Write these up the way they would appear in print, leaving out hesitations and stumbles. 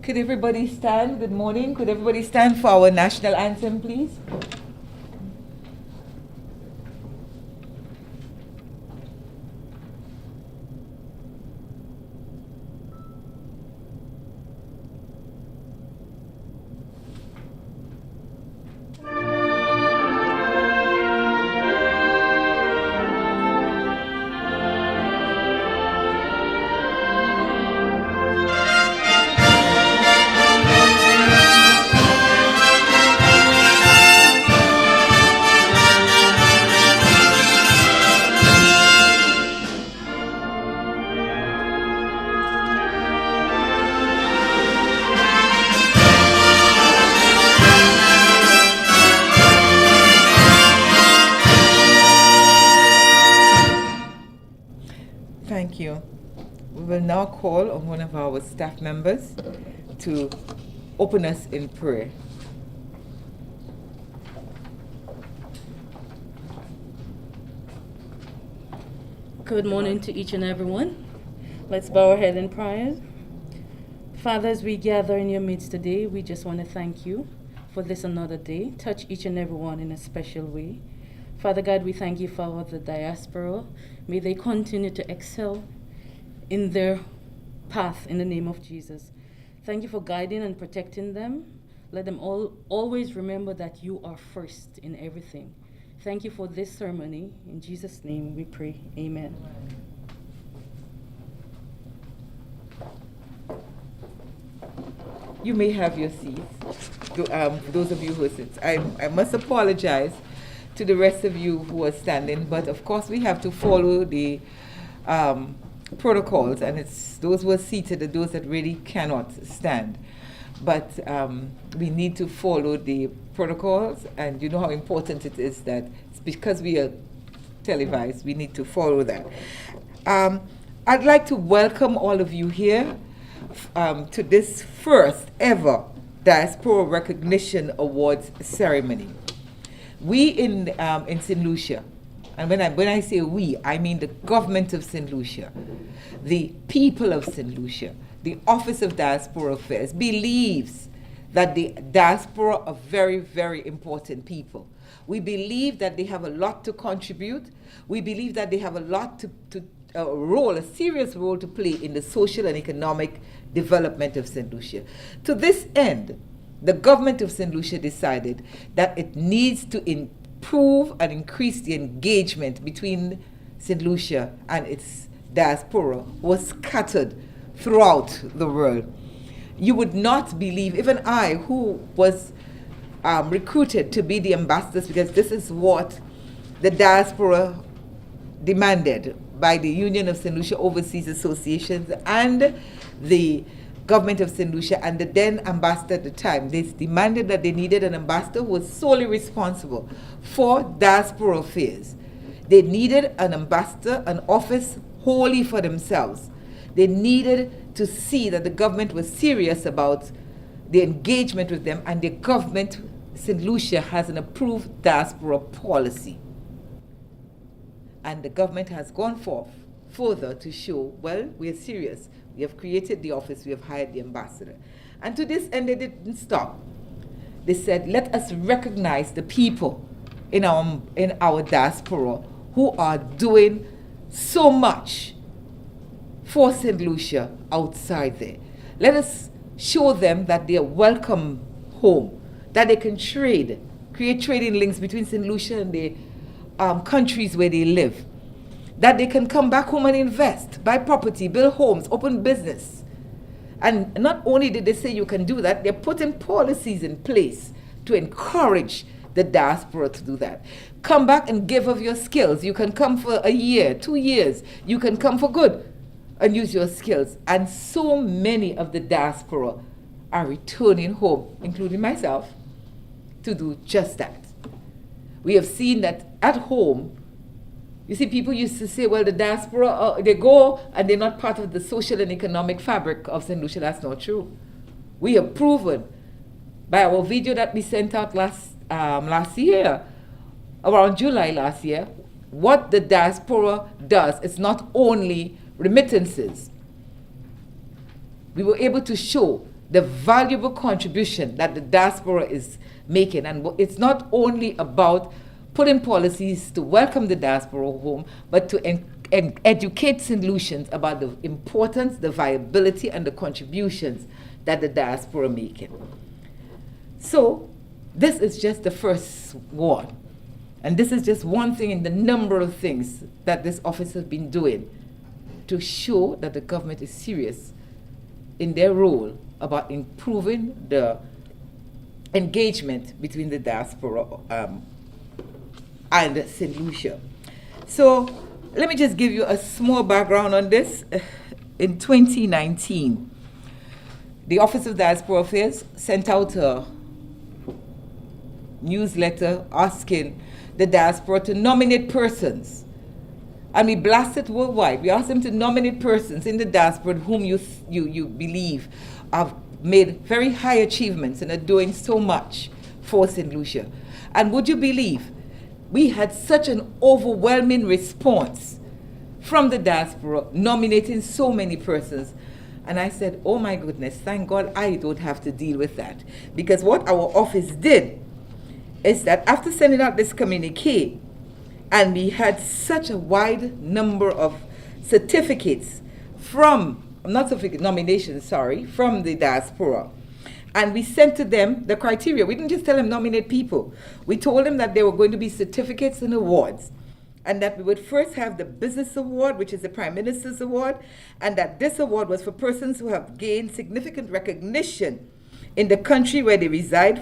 Could everybody stand? Good morning. Could everybody stand for our national anthem, please? Thank you. We will now call on one of our staff members to open us in prayer. Good morning to each and everyone. Let's bow our head in prayer. Father, as we gather in your midst today, we just want to thank you for this another day. Touch each and every one in a special way. Father God, we thank you for the diaspora. May they continue to excel in their path in the name of Jesus. Thank you for guiding and protecting them. Let them always remember that you are first in everything. Thank you for this ceremony. In Jesus' name we pray. Amen. You may have your seats. For those of you who sit, I must apologize to the rest of you who are standing, but of course we have to follow the protocols, and it's those who are seated and those that really cannot stand. But we need to follow the protocols, and you know how important it is that it's because we are televised, we need to follow that. I'd like to welcome all of you here to this first ever Diaspora Recognition Awards ceremony. We in St. Lucia, and when I say we, I mean the government of St. Lucia, the people of St. Lucia, the Office of Diaspora Affairs believes that the diaspora are very, very important people. We believe that they have a lot to contribute. We believe that they have a lot a serious role to play in the social and economic development of St. Lucia. To this end, the government of St. Lucia decided that it needs to improve and increase the engagement between St. Lucia and its diaspora, who are scattered throughout the world. You would not believe, even I, who was recruited to be the ambassadors, because this is what the diaspora demanded by the Union of St. Lucia Overseas Associations and the government of St. Lucia and the then ambassador at the time. They demanded that they needed an ambassador who was solely responsible for diaspora affairs. They needed an ambassador, an office wholly for themselves. They needed to see that the government was serious about the engagement with them, and the government, St. Lucia, has an approved diaspora policy. And the government has gone forth further to show, well, we are serious. We have created the office, we have hired the ambassador. And to this end, they didn't stop. They said, let us recognize the people in our diaspora who are doing so much for St. Lucia outside there. Let us show them that they are welcome home, that they can create trading links between St. Lucia and the countries where they live, that they can come back home and invest, buy property, build homes, open business. And not only did they say you can do that, they're putting policies in place to encourage the diaspora to do that. Come back and give of your skills. You can come for a year, 2 years. You can come for good and use your skills. And so many of the diaspora are returning home, including myself, to do just that. We have seen that at home, you see, people used to say, well, the diaspora, they go and they're not part of the social and economic fabric of St. Lucia. That's not true. We have proven by our video that we sent out last year, around July last year, what the diaspora does. It's not only remittances. We were able to show the valuable contribution that the diaspora is making. And it's not only about putting policies to welcome the diaspora home, but to educate St. Lucians about the importance, the viability, and the contributions that the diaspora making. So this is just the first ward. And this is just one thing in the number of things that this office has been doing to show that the government is serious in their role about improving the engagement between the diaspora and St. Lucia. So let me just give you a small background on this. In 2019, the Office of Diaspora Affairs sent out a newsletter asking the diaspora to nominate persons. And we blasted worldwide. We asked them to nominate persons in the diaspora whom you believe have made very high achievements and are doing so much for St. Lucia. And would you believe, we had such an overwhelming response from the diaspora nominating so many persons. And I said, oh my goodness, thank God I don't have to deal with that. Because what our office did is that after sending out this communique, and we had such a wide number of certificates from, not certificate, nominations, sorry, from the diaspora. And we sent to them the criteria. We didn't just tell them nominate people. We told them that there were going to be certificates and awards. And that we would first have the Business Award, which is the Prime Minister's Award, and that this award was for persons who have gained significant recognition in the country where they reside,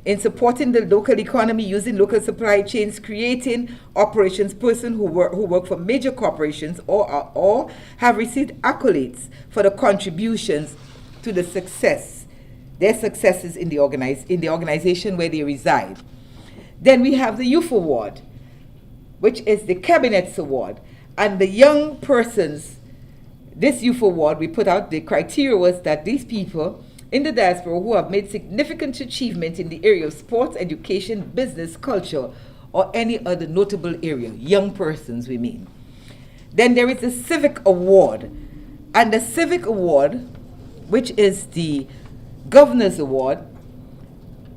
in supporting the local economy, using local supply chains, creating operations, persons who work for major corporations or have received accolades for the contributions to the success, their successes in the organization where they reside. Then we have the Youth Award, which is the Cabinet's Award. And the young persons, this Youth Award, we put out, the criteria was that these people in the diaspora who have made significant achievement in the area of sports, education, business, culture, or any other notable area, young persons we mean. Then there is the Civic Award. And the Civic Award, which is the Governor's Award,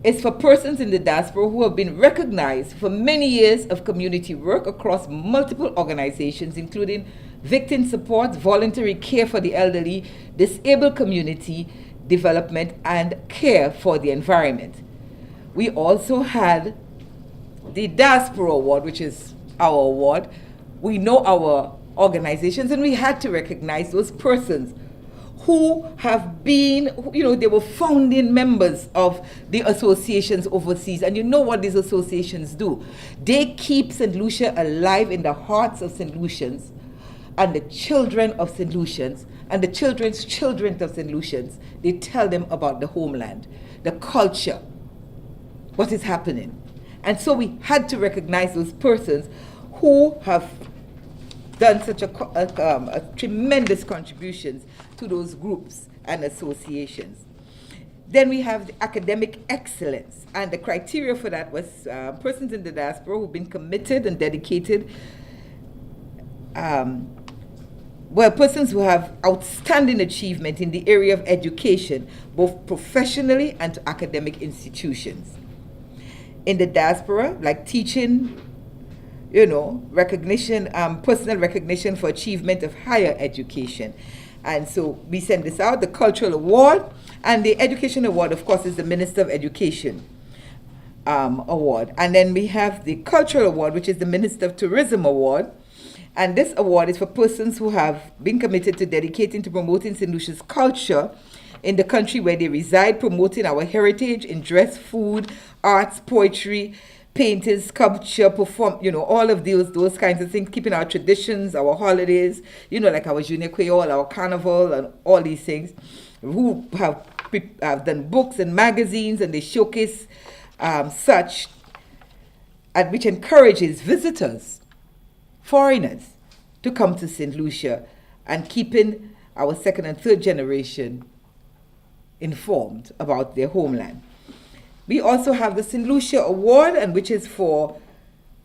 is for persons in the diaspora who have been recognized for many years of community work across multiple organizations, including victim support, voluntary care for the elderly, disabled community development, and care for the environment. We also had the Diaspora Award, which is our award. We know our organizations, and we had to recognize those persons who have been, they were founding members of the associations overseas. And you know what these associations do. They keep St. Lucia alive in the hearts of St. Lucians and the children of St. Lucians and the children's children of St. Lucians. They tell them about the homeland, the culture, what is happening. And so we had to recognize those persons who have done such a tremendous contributions to those groups and associations. Then we have the academic excellence, and the criteria for that was persons in the diaspora who've been committed and dedicated, persons who have outstanding achievement in the area of education, both professionally and to academic institutions. In the diaspora, like teaching, recognition, personal recognition for achievement of higher education. And so we send this out, the Cultural Award, and the Education Award, of course, is the Minister of Education Award. And then we have the Cultural Award, which is the Minister of Tourism Award. And this award is for persons who have been committed to dedicating to promoting St. Lucia's culture in the country where they reside, promoting our heritage in dress, food, arts, poetry, painters, sculpture, perform, all of those kinds of things, keeping our traditions, our holidays, like our Journée Creole, our Carnival, and all these things, who have done books and magazines, and they showcase such, and which encourages visitors, foreigners, to come to St. Lucia, and keeping our second and third generation informed about their homeland. We also have the St. Lucia Award, and which is for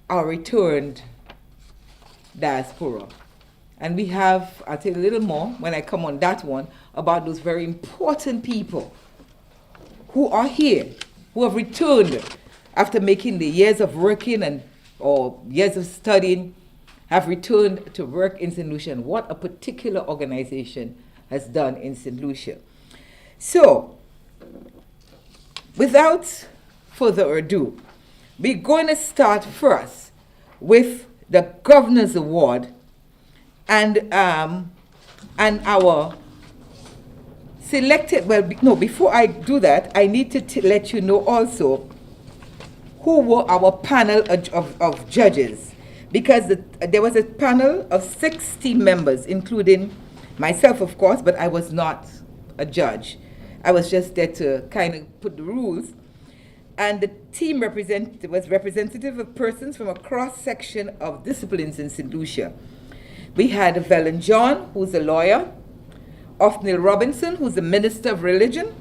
our returned diaspora. And we have, I'll tell you a little more when I come on that one, about those very important people who are here, who have returned after making the years of working or years of studying, have returned to work in St. Lucia, and what a particular organization has done in St. Lucia. So, without further ado, we're going to start first with the Governor's Award and our selected, before I do that, I need to let you know also who were our panel of judges, because there was a panel of 60 members, including myself, of course, but I was not a judge. I was just there to kind of put the rules. And the team was representative of persons from a cross-section of disciplines in St. Lucia. We had Velen John, who's a lawyer, Othniel Robinson, who's a minister of religion,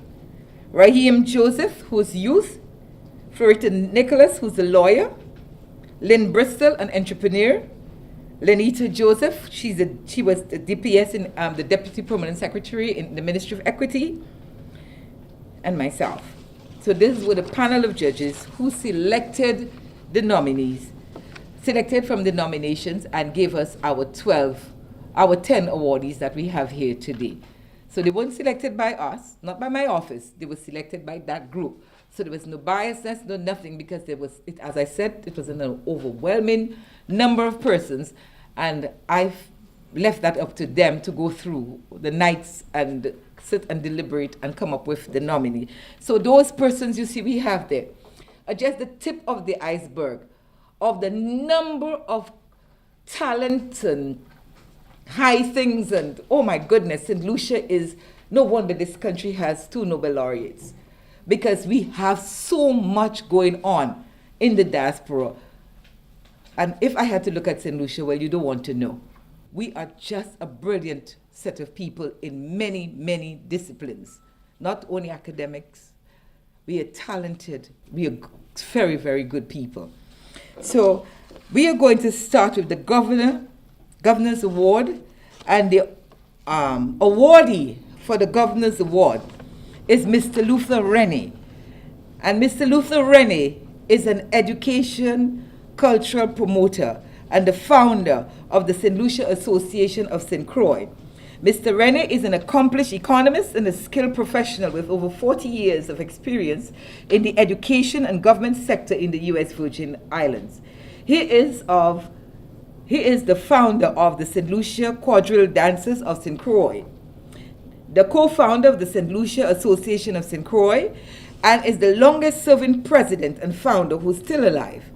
Raheem Joseph, who's youth, Florita Nicholas, who's a lawyer, Lynn Bristol, an entrepreneur, Lenita Joseph, she was the DPS in the Deputy Permanent Secretary in the Ministry of Equity, and myself. So this were the panel of judges who selected the nominees, selected from the nominations, and gave us our 10 awardees that we have here today. So they weren't selected by us, not by my office, they were selected by that group. So there was no biasness, no nothing, because as I said, it was an overwhelming number of persons, and I've left that up to them to go through the nights and sit and deliberate and come up with the nominee. So those persons you see we have there are just the tip of the iceberg of the number of talent and high things, and oh my goodness, St. Lucia is, no wonder this country has 2 Nobel laureates, because we have so much going on in the diaspora. And if I had to look at St. Lucia, well, you don't want to know. We are just a brilliant set of people in many, many disciplines. Not only academics, we are talented, we are very, very good people. So we are going to start with the Governor's Award, and the awardee for the Governor's Award is Mr. Luther Renee. And Mr. Luther Renee is an education cultural promoter and the founder of the St. Lucia Association of St. Croix. Mr. Renee is an accomplished economist and a skilled professional with over 40 years of experience in the education and government sector in the U.S. Virgin Islands. He is the founder of the St. Lucia Quadrille Dancers of St. Croix, the co-founder of the St. Lucia Association of St. Croix, and is the longest serving president and founder who's still alive.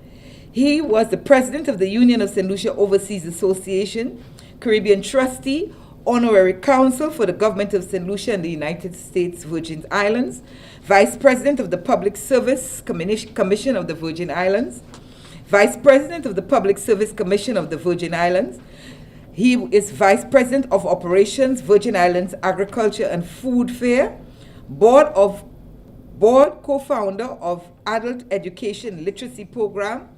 He was the president of the Union of St. Lucia Overseas Association, Caribbean trustee, honorary counsel for the government of St. Lucia and the United States Virgin Islands, vice president of the Public Service Commission of the Virgin Islands, vice president of the Public Service Commission of the Virgin Islands. He is vice president of operations, Virgin Islands Agriculture and Food Fair, board co-founder of Adult Education Literacy Program,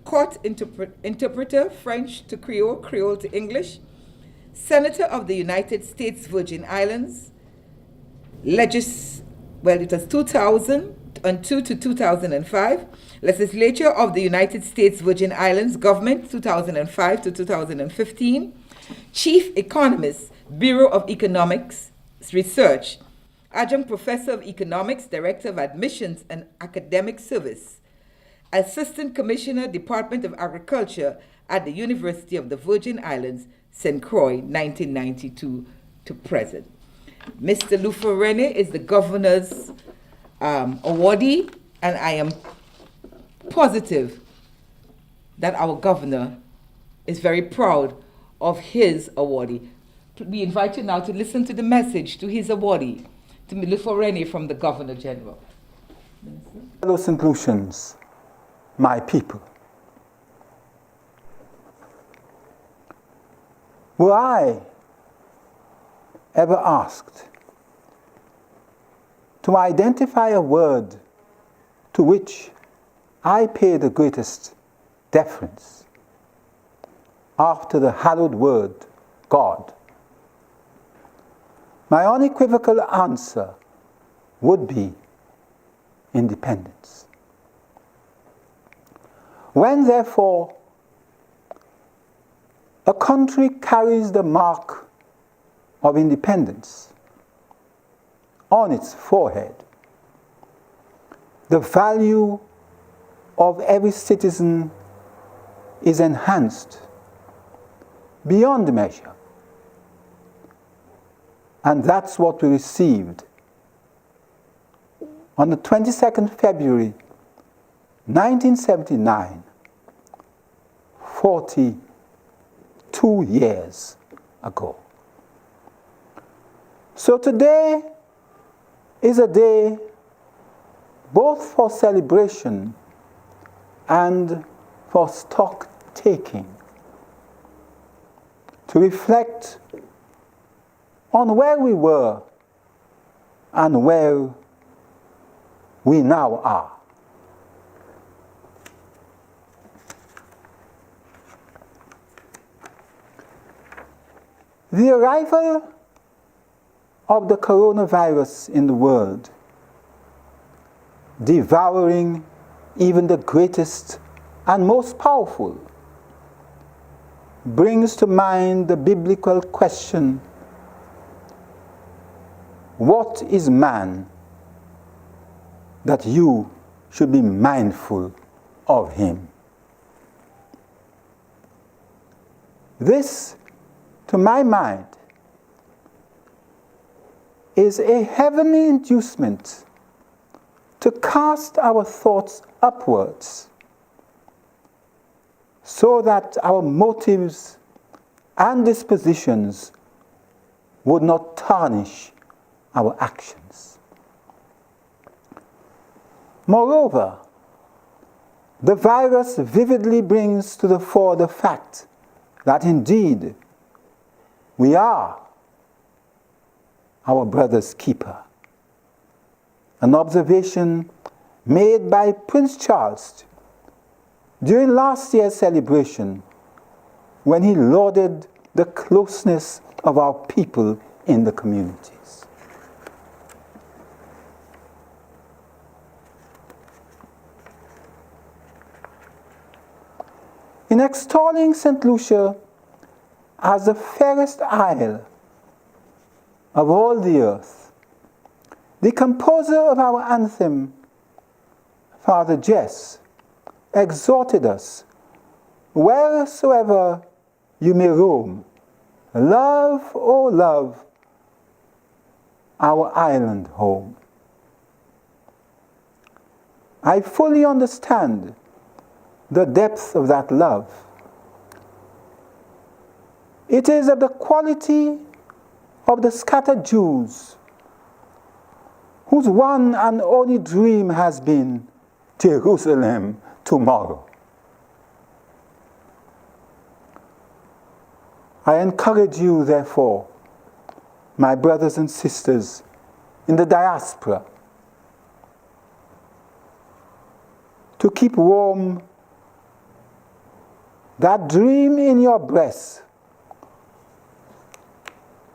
court interpreter, French to Creole, Creole to English, Senator of the United States Virgin Islands, it was 2002 to 2005, Legislature of the United States Virgin Islands Government, 2005 to 2015, Chief Economist, Bureau of Economics Research, Adjunct Professor of Economics, Director of Admissions and Academic Service, Assistant Commissioner, Department of Agriculture at the University of the Virgin Islands, St. Croix, 1992 to present. Mr. Luther Renee is the Governor's awardee, and I am positive that our Governor is very proud of his awardee. We invite you now to listen to the message to his awardee, to Luther Renee from the Governor General. Fellow St. Lucians, my people, were I ever asked to identify a word to which I pay the greatest deference after the hallowed word God? My unequivocal answer would be independence. When, therefore, a country carries the mark of independence on its forehead, the value of every citizen is enhanced beyond measure. And that's what we received on the 22nd February 1979, 42 years ago. So today is a day both for celebration and for stock taking, to reflect on where we were and where we now are. The arrival of the coronavirus in the world, devouring even the greatest and most powerful, brings to mind the biblical question, what is man that you should be mindful of him? This, to my mind, is a heavenly inducement to cast our thoughts upwards so that our motives and dispositions would not tarnish our actions. Moreover, the virus vividly brings to the fore the fact that indeed we are our brother's keeper. An observation made by Prince Charles during last year's celebration when he lauded the closeness of our people in the communities. In extolling St. Lucia as the fairest isle of all the earth, the composer of our anthem, Father Jess, exhorted us, wheresoever you may roam, love, oh love, our island home. I fully understand the depth of that love. It is of the quality of the scattered Jews whose one and only dream has been Jerusalem tomorrow. I encourage you, therefore, my brothers and sisters in the diaspora, to keep warm that dream in your breast,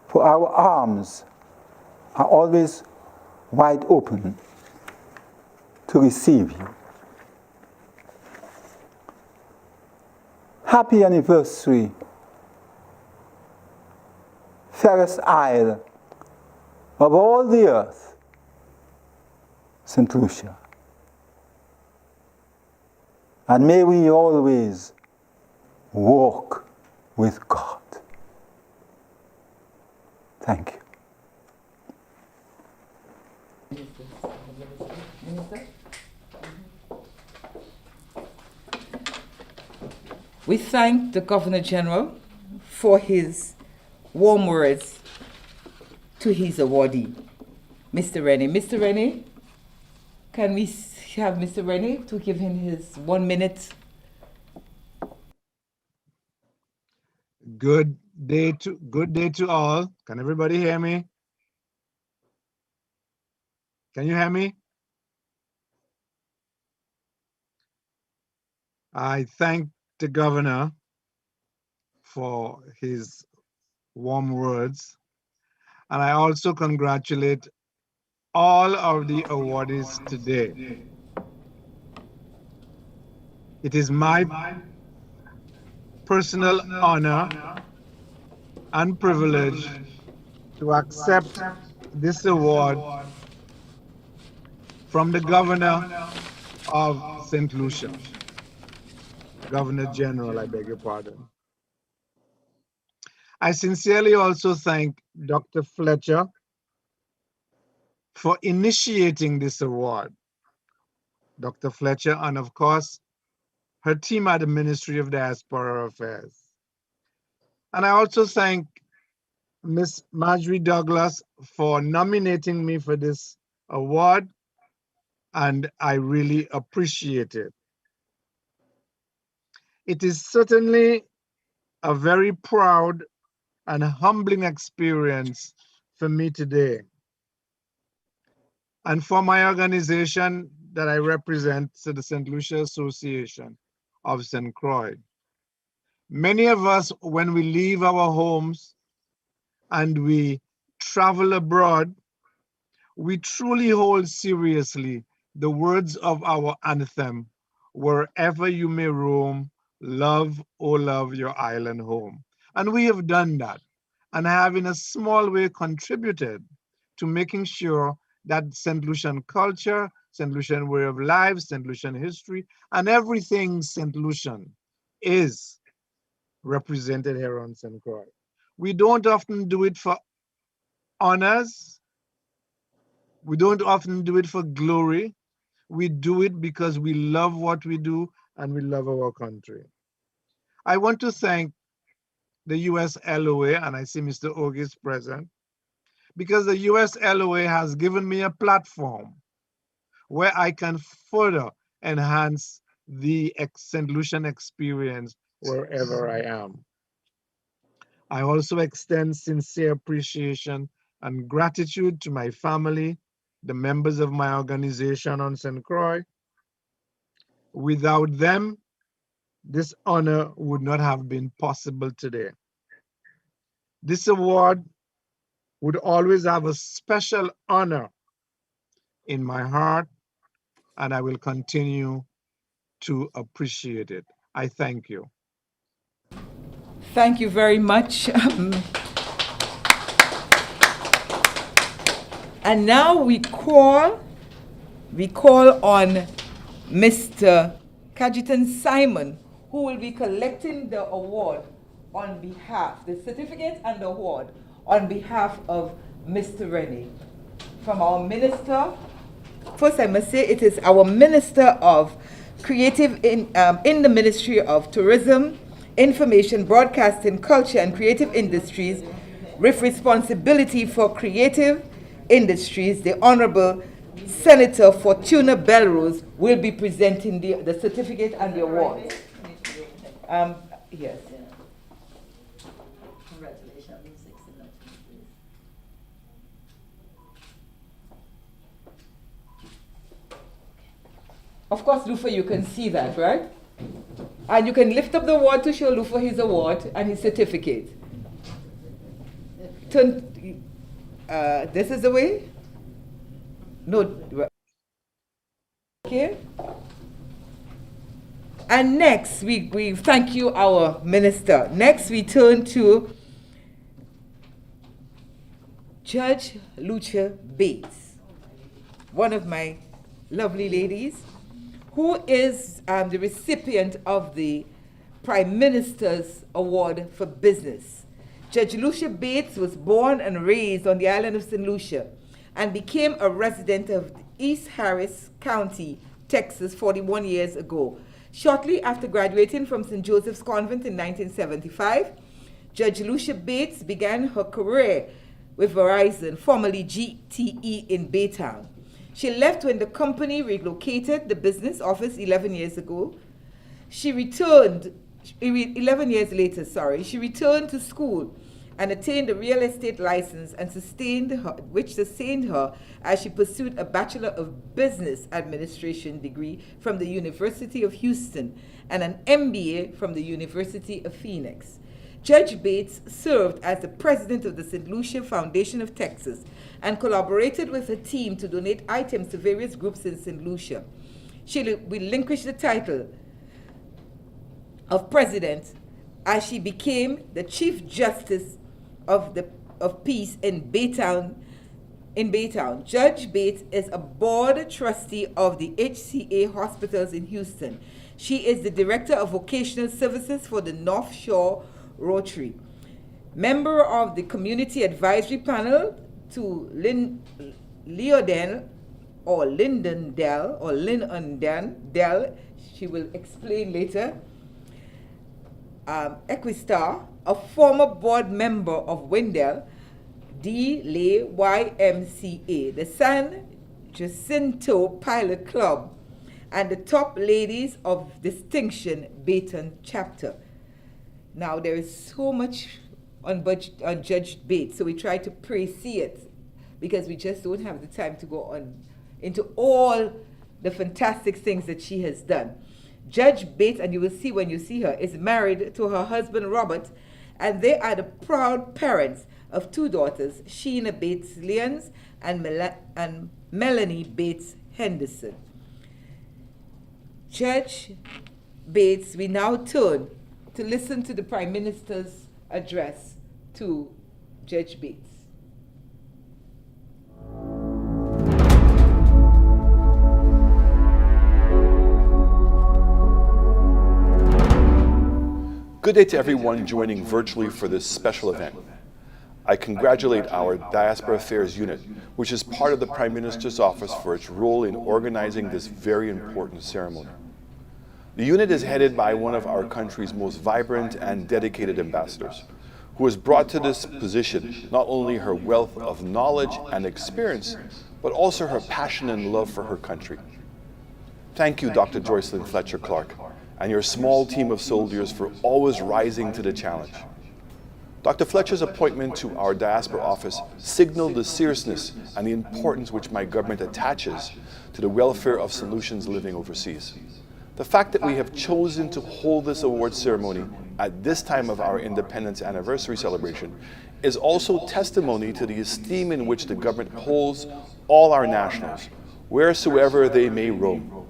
for our arms are always wide open to receive you. Happy anniversary, fairest isle of all the earth, St. Lucia. And may we always walk with God. Thank you. We thank the Governor General for his warm words to his awardee, Mr. Renee. Mr. Renee, can we have Mr. Renee to give him his 1 minute? Good day to all. Can everybody hear me? Can you hear me? I thank the governor for his warm words. And I also congratulate all of the awardees today. It is my personal honor and privilege to accept this award from the governor of St. Lucia, Governor General, I beg your pardon. I sincerely also thank Dr. Fletcher for initiating this award. Dr. Fletcher and, of course, her team at the Ministry of Diaspora Affairs. And I also thank Miss Marjorie Douglas for nominating me for this award, and I really appreciate it. It is certainly a very proud and humbling experience for me today. And for my organization that I represent, so the St. Lucia Association of St. Croix. Many of us, when we leave our homes and we travel abroad, we truly hold seriously the words of our anthem, wherever you may roam, love, oh love your island home. And we have done that, and have in a small way contributed to making sure that St. Lucian culture, St. Lucian way of life, St. Lucian history, and everything St. Lucian is represented here on St. Croix. We don't often do it for honors. We don't often do it for glory. We do it because we love what we do and we love our country. I want to thank the US LOA, and I see Mr. Ogie is present, because the US LOA has given me a platform where I can further enhance the St. Lucian experience wherever I am. I also extend sincere appreciation and gratitude to my family, the members of my organization on St. Croix. Without them, this honor would not have been possible today. This award would always have a special honor in my heart, and I will continue to appreciate it. I thank you. Thank you very much. And now we call on Mr. Cajetan Simon, who will be collecting the award on behalf, the certificate and the award on behalf of Mr. Renee. From our minister, first I must say it is our Minister of Creative in the Ministry of Tourism, Information, Broadcasting, Culture and Creative Industries, with responsibility for creative industries, the Honorable Senator Fortuna Belrose will be presenting the certificate and the award. Yes. Congratulations. Of course, Lufa, you can see that, right? And you can lift up the award to show Lufa his award and his certificate. Turn. This is the way? No. Okay. And next, we thank you, our minister. Next, we turn to Judge Lucia Bates, one of my lovely ladies, who is the recipient of the Prime Minister's Award for Business. Judge Lucia Bates was born and raised on the island of St. Lucia and became a resident of East Harris County, Texas, 41 years ago. Shortly after graduating from St. Joseph's Convent in 1975, Judge Lucia Bates began her career with Verizon, formerly GTE, in Baytown. She left when the company relocated the business office 11 years ago. She returned, 11 years later, she returned to school and attained a real estate license and which sustained her as she pursued a Bachelor of Business Administration degree from the University of Houston and an MBA from the University of Phoenix. Judge Bates served as the president of the St. Lucia Foundation of Texas and collaborated with her team to donate items to various groups in St. Lucia. She relinquished the title of president as she became the Chief Justice of Peace in Baytown. Judge Bates is a board trustee of the HCA hospitals in Houston. She is the director of vocational services for the North Shore Rotary. Member of the community advisory panel to Lindendale, she will explain later. Equistar, a former board member of Wendell, D-Lay YMCA, the San Jacinto Pilot Club, and the Top Ladies of Distinction Baytown Chapter. Now, there is so much on Judge Bates, so we try to see it because we just don't have the time to go on into all the fantastic things that she has done. Judge Bates, and you will see when you see her, is married to her husband Robert, and they are the proud parents of two daughters, Sheena Bates Lyons and Melanie Bates Henderson. Judge Bates, we now turn to listen to the Prime Minister's address to Judge Bates. Good day to everyone joining virtually for this special event. I congratulate our Diaspora Affairs Unit, which is part of the Prime Minister's office, for its role in organizing this very important ceremony. The unit is headed by one of our country's most vibrant and dedicated ambassadors, who has brought to this position not only her wealth of knowledge and experience, but also her passion and love for her country. Thank you, Dr. Jocelyne Fletcher Clarke, and your small team of soldiers for always rising to the challenge. Dr. Fletcher's appointment to our diaspora office signaled the seriousness and the importance which my government attaches to the welfare of St. Lucians living overseas. The fact that we have chosen to hold this award ceremony at this time of our independence anniversary celebration is also testimony to the esteem in which the government holds all our nationals, wheresoever they may roam.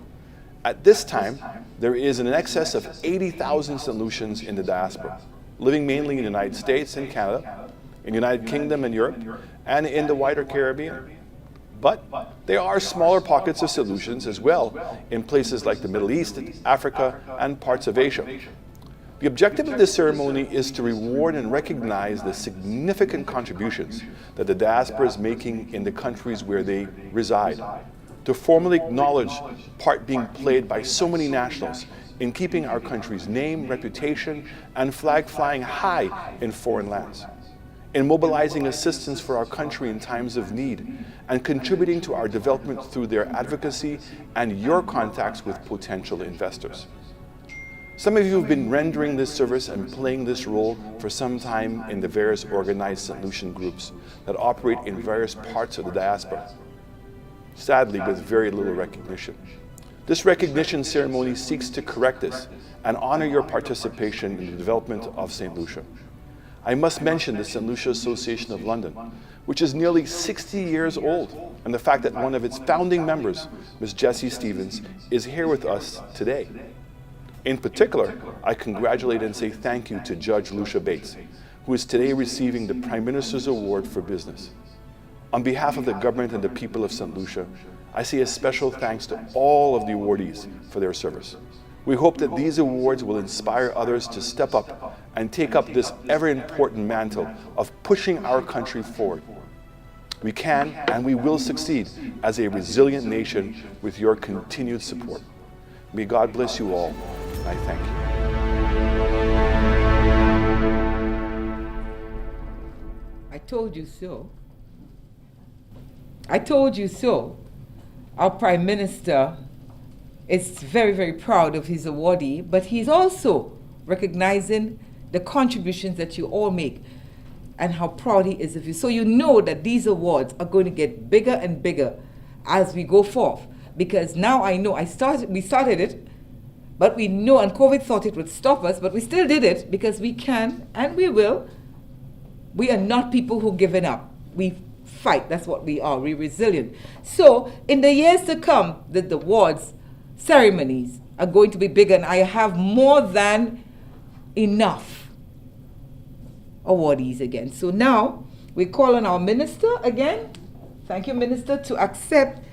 At this time, there is in excess of 80,000 St. Lucians in the diaspora, living mainly in the United States and Canada, in the United Kingdom and Europe, and in the wider Caribbean. But there are smaller pockets of St. Lucians as well in places like the Middle East, Africa, and parts of Asia. The objective of this ceremony is to reward and recognize the significant contributions that the diaspora is making in the countries where they reside, to formally acknowledge part being played by so many nationals in keeping our country's name, reputation, and flag flying high in foreign lands, in mobilizing assistance for our country in times of need, and contributing to our development through their advocacy and your contacts with potential investors. Some of you have been rendering this service and playing this role for some time in the various organized St. Lucian groups that operate in various parts of the diaspora, sadly with very little recognition. This recognition ceremony seeks to correct this and honor your participation in the development of St. Lucia. I must mention the St. Lucia Association of London, which is nearly 60 years old, and the fact that one of its founding members, Ms. Jessie Stevens, is here with us today. In particular, I congratulate and say thank you to Judge Lucia Bates, who is today receiving the Prime Minister's Award for Business. On behalf of the government and the people of St. Lucia, I say a special thanks to all of the awardees for their service. We hope that these awards will inspire others to step up and take up this ever-important mantle of pushing our country forward. We can and we will succeed as a resilient nation with your continued support. May God bless you all. I thank you. I told you so. I told you so. Our Prime Minister is very, very proud of his awardee, but he's also recognizing the contributions that you all make and how proud he is of you. So you know that these awards are going to get bigger and bigger as we go forth. Because now I know we started it, But we know, and COVID thought it would stop us, but we still did it because we can and we will. We are not people who given up. We fight. That's what we are. We're resilient. So in the years to come, the awards ceremonies are going to be bigger, and I have more than enough awardees again. So now we call on our minister again. Thank you, Minister, to accept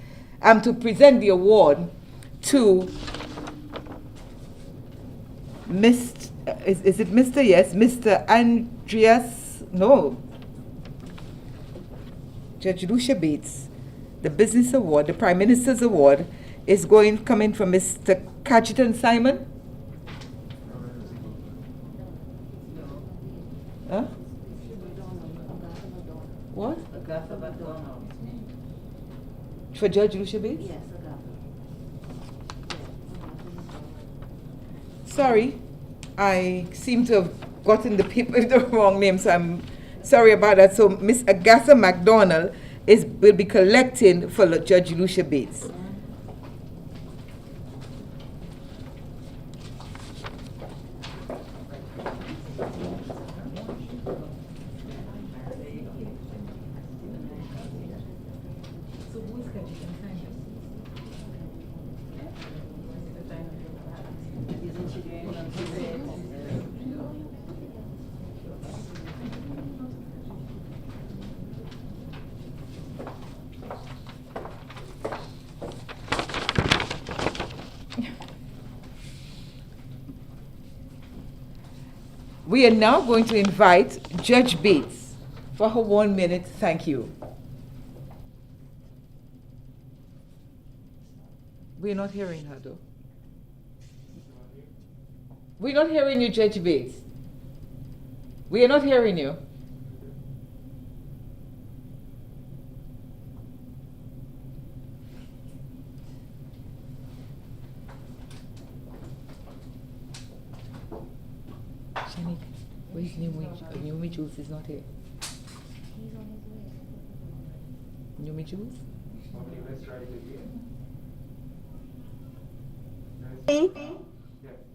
and to present the award to Mr. Is it Mr.? Yes, Mr. Andreas. No. Judge Lucia Bates. The Business Award, the Prime Minister's Award, is coming from Mr. Cajetan Simon. Huh? What? For Judge Lucia Bates? Yes, sorry, I seem to have gotten the people with the wrong name, so I'm sorry about that. So Miss Agatha McDonald will be collecting for Judge Lucia Bates. We are now going to invite Judge Bates for her 1 minute thank you. We're not hearing her though. We're not hearing you, Judge Bates. We are not hearing you. Where's Numi Jules is not here. He's on his way. Numi Jules?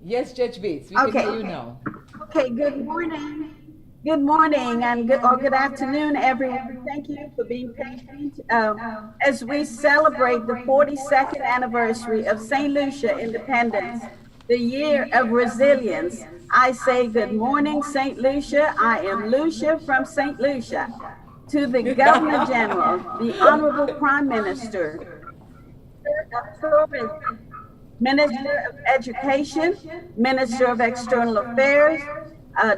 Yes, Judge Bates, we can hear you now. Okay, good morning. Good morning and good afternoon, everyone. Thank you for being patient. As we celebrate the 42nd anniversary of St. Lucia Independence, the year of resilience, I say good morning, St. Lucia. I am Lucia from St. Lucia. To the Governor General, the Honorable Prime Minister, Minister of Education, Minister of External Affairs,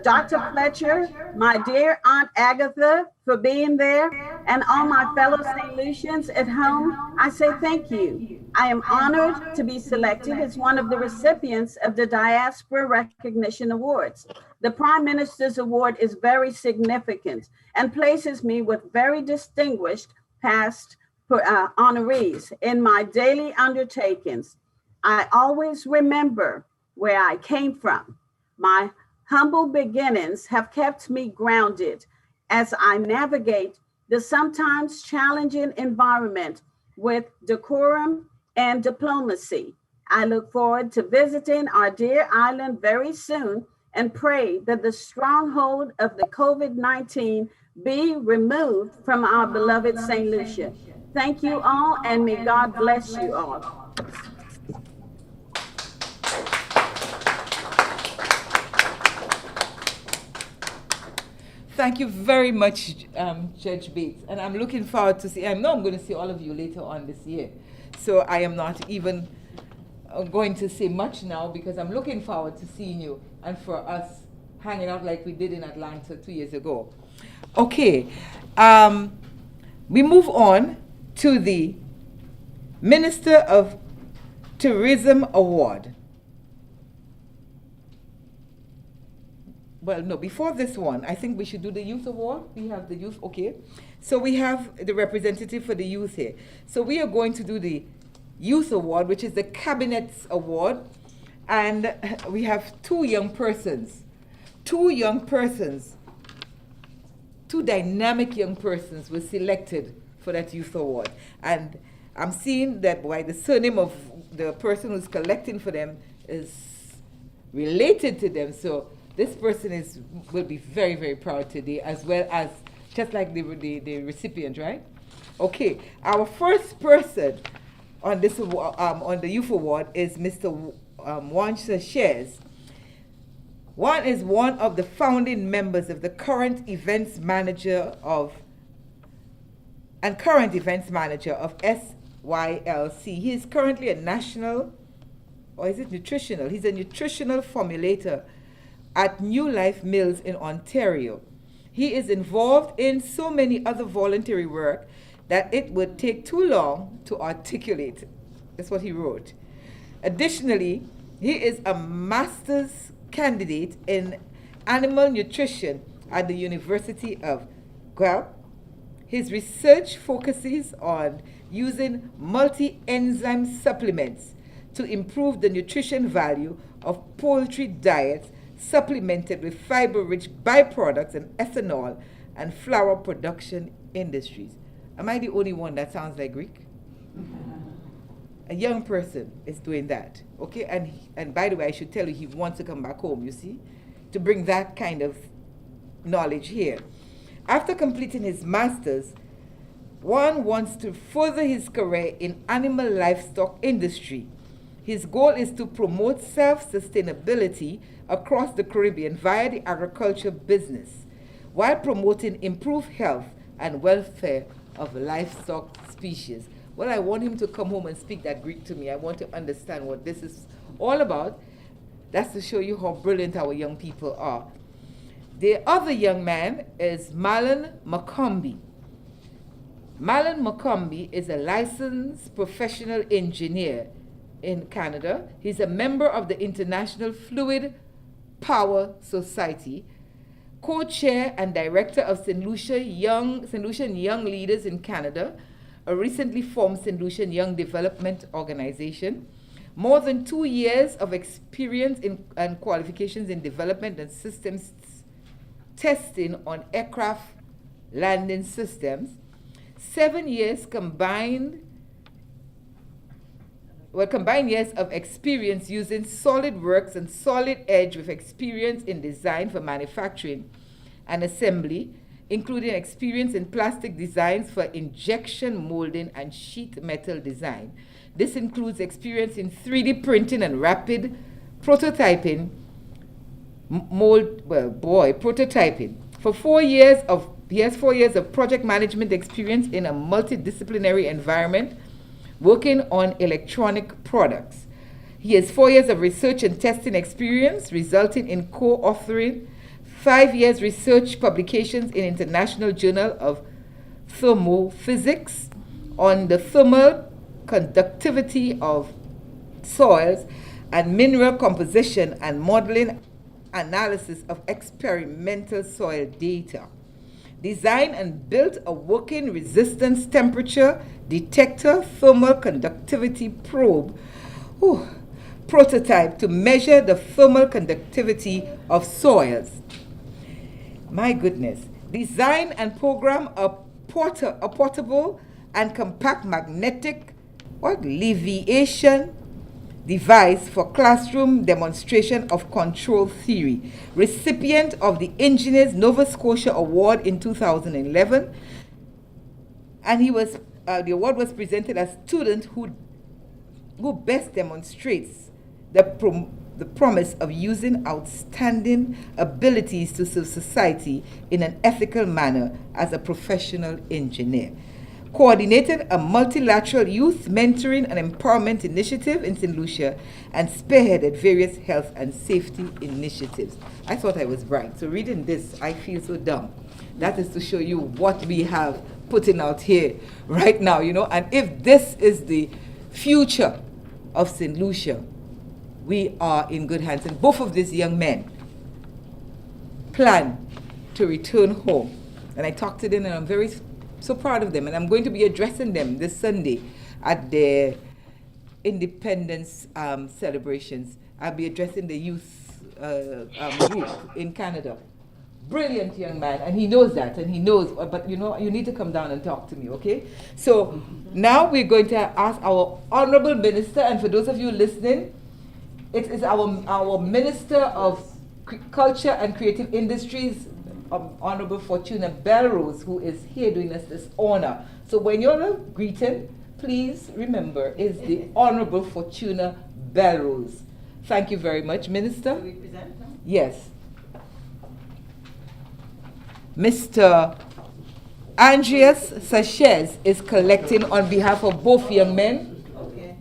Dr. Fletcher, my dear Aunt Agatha for being there, and all my fellow St. Lucians at home, I say thank you. I am honored to be selected as one of the recipients of the Diaspora Recognition Awards. The Prime Minister's Award is very significant and places me with very distinguished past honorees in my daily undertakings. I always remember where I came from. My humble beginnings have kept me grounded as I navigate the sometimes challenging environment with decorum and diplomacy. I look forward to visiting our dear island very soon and pray that the stronghold of the COVID-19 be removed from our beloved St. Lucia. Thank you all, and may God bless you all. Thank you very much, Judge Bates. And I'm looking forward to see, I know I'm going to see all of you later on this year. So I am not even going to say much now because I'm looking forward to seeing you and for us hanging out like we did in Atlanta 2 years ago. Okay, we move on to the Minister of Tourism Award. Well, no, before this one, I think we should do the Youth Award. We have the youth, okay. So we have the representative for the youth here. So we are going to do the Youth Award, which is the Cabinet's Award. And we have two dynamic young persons were selected for that Youth Award. And I'm seeing that by the surname of the person who's collecting for them, is related to them. So this person will be very, very proud today, as well as just like the recipient, right? Okay, our first person on this on the Youth Award is Mr. Juan Sanchez. Juan is one of the founding members of the current events manager of SYLC. He is currently a national, or is it nutritional? He's a nutritional formulator at New Life Mills in Ontario. He is involved in so many other voluntary work that it would take too long to articulate. That's what he wrote. Additionally, he is a master's candidate in animal nutrition at the University of Guelph. His research focuses on using multi-enzyme supplements to improve the nutrition value of poultry diets supplemented with fiber-rich byproducts and ethanol and flour production industries. Am I the only one that sounds like Greek? A young person is doing that, okay? And by the way, I should tell you, he wants to come back home, you see, to bring that kind of knowledge here. After completing his master's, Juan wants to further his career in animal livestock industry. His goal is to promote self-sustainability across the Caribbean via the agriculture business, while promoting improved health and welfare of livestock species. Well, I want him to come home and speak that Greek to me. I want to understand what this is all about. That's to show you how brilliant our young people are. The other young man is Marlon McCombie. Marlon McCombie is a licensed professional engineer in Canada. He's a member of the International Fluid Power Society, co-chair and director of St. Lucia Young Leaders in Canada, a recently formed St. Lucia Young Development Organization. More than 2 years of experience and qualifications in development and systems testing on aircraft landing systems. 7 years combined years of experience using SolidWorks and Solid Edge with experience in design for manufacturing and assembly, including experience in plastic designs for injection molding and sheet metal design. This includes experience in 3D printing and rapid prototyping, prototyping. He has 4 years of project management experience in a multidisciplinary environment, working on electronic products. He has 4 years of research and testing experience, resulting in co-authoring 5 years research publications in International Journal of Thermophysics on the thermal conductivity of soils and mineral composition and modeling analysis of experimental soil data. Designed and built a working resistance temperature detector thermal conductivity probe prototype to measure the thermal conductivity of soils. My goodness. Design and program a portable and compact magnetic leviation device for classroom demonstration of control theory. Recipient of the Engineers Nova Scotia Award in 2011. And the award was presented as student who best demonstrates the promise of using outstanding abilities to serve society in an ethical manner as a professional engineer. Coordinated a multilateral youth mentoring and empowerment initiative in St. Lucia and spearheaded various health and safety initiatives. I thought I was bright. So reading this, I feel so dumb. That is to show you what we have putting out here right now, and if this is the future of St. Lucia, we are in good hands. And both of these young men plan to return home. And I talked to them, and I'm so proud of them. And I'm going to be addressing them this Sunday at their independence celebrations. I'll be addressing the youth group in Canada. Brilliant young man, and he knows that, and he knows, but you need to come down and talk to me, okay? So now we're going to ask our Honorable Minister, and for those of you listening, It is our Minister of Culture and Creative Industries, Honorable Fortuna Belrose, who is here doing us this honor. So when you're greeting, please remember, is the Honorable Fortuna Belrose. Thank you very much, Minister. Do we present now? Yes. Mr. Andreas Sanchez is collecting on behalf of both young men. Okay.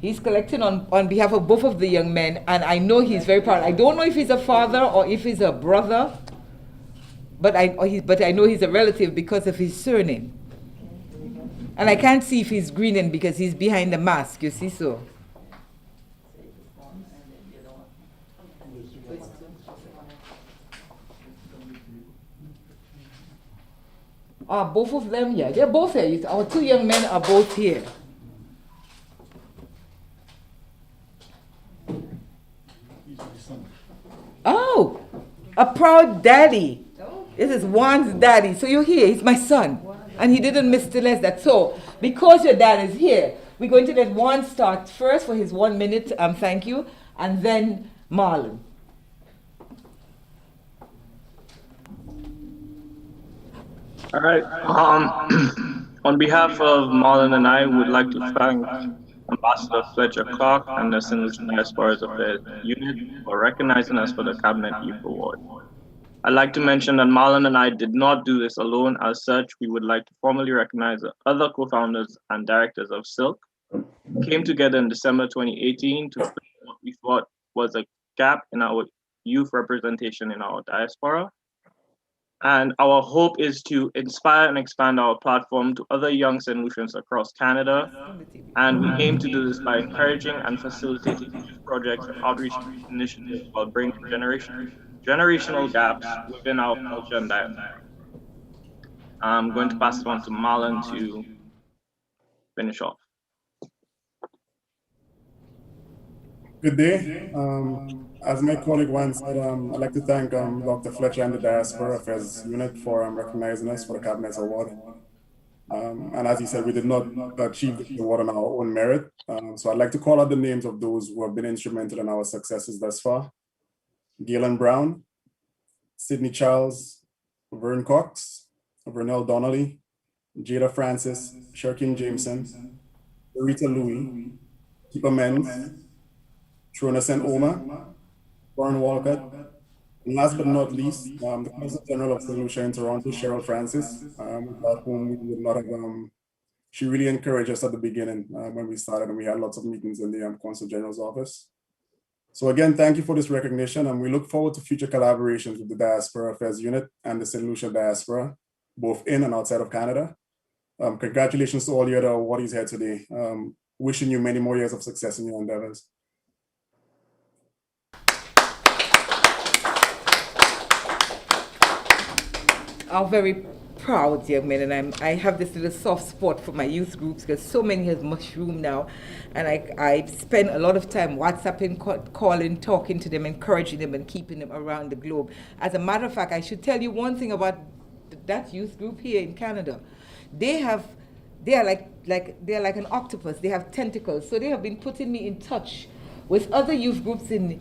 He's collecting on behalf of both of the young men, and I know he's very proud. I don't know if he's a father or if he's a brother, but I know he's a relative because of his surname. And I can't see if he's grinning because he's behind the mask, you see, so. Both of them, yeah, they're both here. Our two young men are both here. Oh, a proud daddy. This is Juan's daddy. So you're here, he's my son. And he didn't miss to less that. So, because your dad is here, we're going to let Juan start first for his 1 minute, thank you, and then Marlon. All right. On behalf of Marlon and I, would like to thank Ambassador Fletcher Clarke and the St. Lucia Diaspora Affairs Unit for recognizing us for the Cabinet Youth Award. I'd like to mention that Marlon and I did not do this alone. As such, we would like to formally recognize the other co-founders and directors of Silk. We came together in December 2018 to fill what we thought was a gap in our youth representation in our diaspora. And our hope is to inspire and expand our platform to other young St. Lucians across Canada. And we aim to do this by encouraging and facilitating youth projects and outreach initiatives while bringing generational gaps within our culture and diaspora. I'm going to pass it on to Marlon to finish off. Good day. As my colleague Juan said, I'd like to thank Dr. Fletcher and the Diaspora Affairs Unit for recognizing us for the Cabinet's Award. And as he said, we did not achieve the award on our own merit. So I'd like to call out the names of those who have been instrumental in our successes thus far. Galen Brown, Sydney Charles, Vern Cox, Vernell Donnelly, Jada Francis, Sherkin Jameson, Rita Louie, Keeper Menz, Trona St. Oma, Warren Walcott, and last but not least, the Consul General of St. Lucia in Toronto, Cheryl Francis, without whom we would not have, she really encouraged us at the beginning when we started, and we had lots of meetings in the Consul General's office. So again, thank you for this recognition, and we look forward to future collaborations with the Diaspora Affairs Unit and the St. Lucia Diaspora, both in and outside of Canada. Congratulations to all the other awardees here today. Wishing you many more years of success in your endeavors. Are very proud young men, and I have this little soft spot for my youth groups because so many has mushroomed now, and I spend a lot of time WhatsApping, calling, talking to them, encouraging them, and keeping them around the globe. As a matter of fact, I should tell you one thing about that youth group here in Canada. They are like an octopus. They have tentacles, so they have been putting me in touch with other youth groups in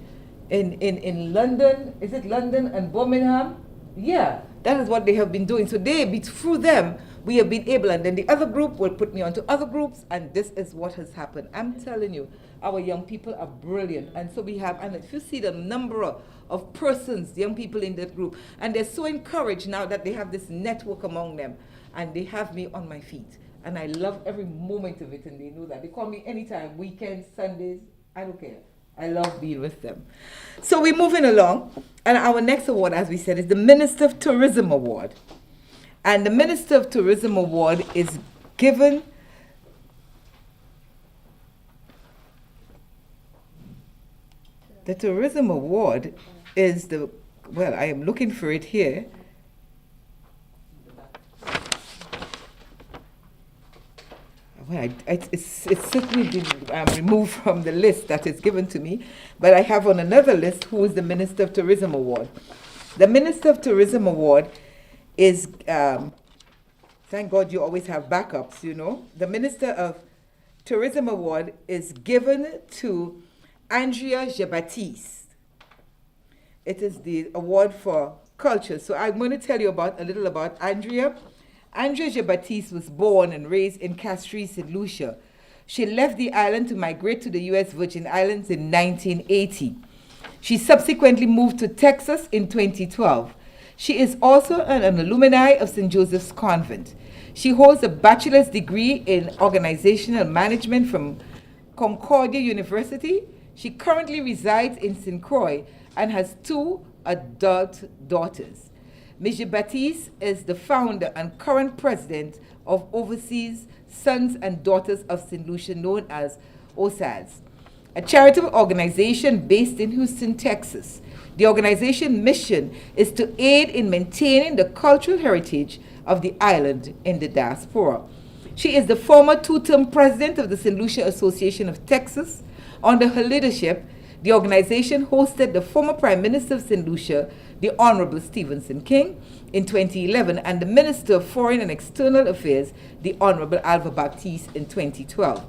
London. Is it London and Birmingham? Yeah, that is what they have been doing. So through them, we have been able, and then the other group will put me onto other groups, and this is what has happened. I'm telling you, our young people are brilliant. And so we have, and if you see the number of persons, young people in that group, and they're so encouraged now that they have this network among them, and they have me on my feet. And I love every moment of it, and they know that. They call me anytime, weekends, Sundays, I don't care. I love being with them. So we're moving along, and our next award, as we said, is the Minister of Tourism Award. And the Minister of Tourism Award is given the Tourism Award is I am looking for it here. Well, it's certainly been removed from the list that is given to me, but I have on another list who is the Minister of Tourism Award. The Minister of Tourism Award is, thank God you always have backups, you know. The Minister of Tourism Award is given to Andrea Jean-Baptiste. It is the award for culture. So I'm going to tell you a little about Andrea. Andrea Jean-Baptiste was born and raised in Castries, St. Lucia. She left the island to migrate to the U.S. Virgin Islands in 1980. She subsequently moved to Texas in 2012. She is also an alumni of St. Joseph's Convent. She holds a bachelor's degree in organizational management from Concordia University. She currently resides in St. Croix and has 2 adult daughters. Ms. Jean-Baptiste is the founder and current president of Overseas Sons and Daughters of St. Lucia, known as OSADS, a charitable organization based in Houston, Texas. The organization's mission is to aid in maintaining the cultural heritage of the island in the diaspora. She is the former 2-term president of the St. Lucia Association of Texas. Under her leadership, the organization hosted the former Prime Minister of St. Lucia, the Honorable Stephenson King, in 2011, and the Minister of Foreign and External Affairs, the Honorable Alva Baptiste, in 2012.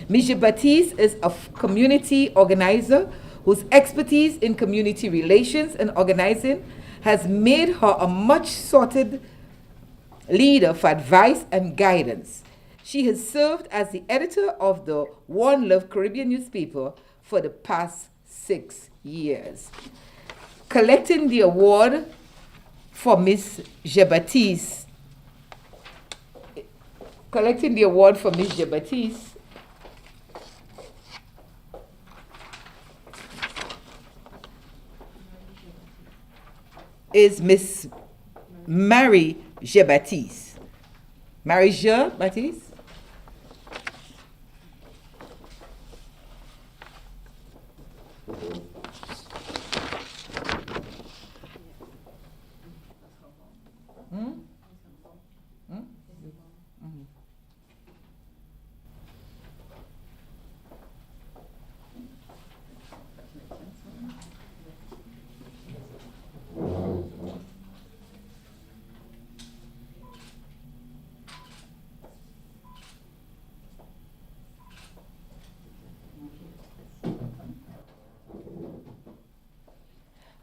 Ms. Jean-Baptiste is a community organizer whose expertise in community relations and organizing has made her a much sought leader for advice and guidance. She has served as the editor of the One Love Caribbean newspaper for the past 6 years. Collecting the award for Ms. Jean-Baptiste, is Miss Marie Jean-Baptiste. Marie Jean-Baptiste?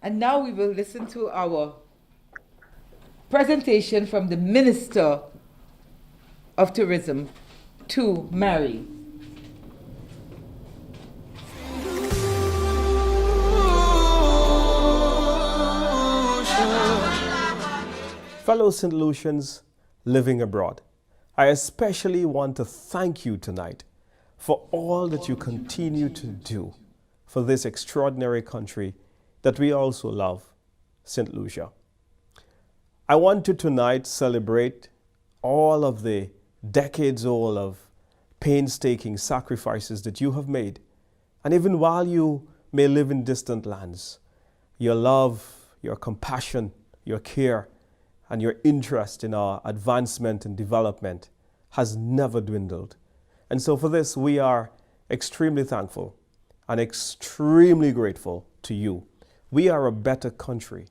And now we will listen to our presentation from the Minister of Tourism, to Mary. Fellow St. Lucians living abroad, I especially want to thank you tonight for all that you continue to do for this extraordinary country that we also love, St. Lucia. I want to tonight celebrate all of the decades old of painstaking sacrifices that you have made. And even while you may live in distant lands, your love, your compassion, your care, and your interest in our advancement and development has never dwindled. And so for this, we are extremely thankful and extremely grateful to you. We are a better country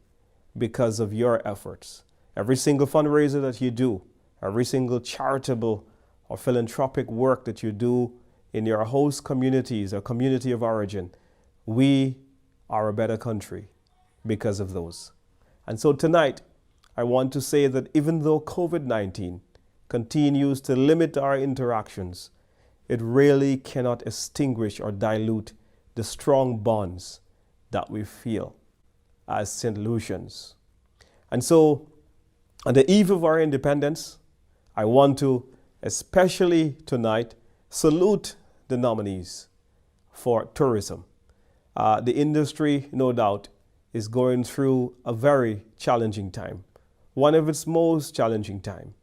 because of your efforts. Every single fundraiser that you do, every single charitable or philanthropic work that you do in your host communities or community of origin, we are a better country because of those. And so tonight, I want to say that even though COVID-19 continues to limit our interactions, it really cannot extinguish or dilute the strong bonds that we feel as St. Lucians. And so, on the eve of our independence, I want to, especially tonight, salute the nominees for tourism. The industry, no doubt, is going through a very challenging time, one of its most challenging time.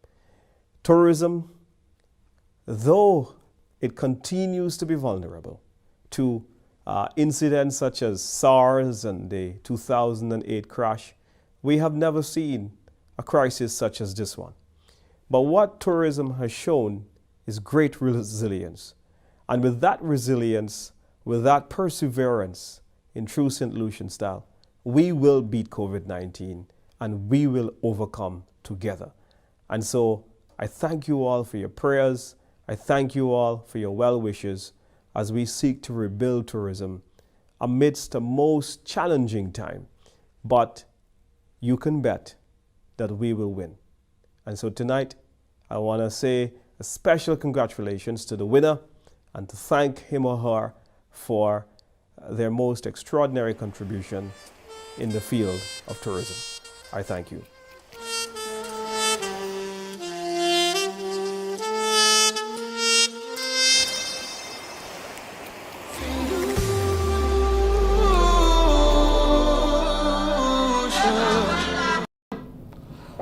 Tourism, though it continues to be vulnerable to incidents such as SARS and the 2008 crash, we have never seen a crisis such as this one. But what tourism has shown is great resilience. And with that resilience, with that perseverance in true St. Lucian style, we will beat COVID-19 and we will overcome together. And so I thank you all for your prayers. I thank you all for your well wishes as we seek to rebuild tourism amidst a most challenging time. But you can bet that we will win. And so tonight, I want to say a special congratulations to the winner and to thank him or her for their most extraordinary contribution in the field of tourism. I thank you.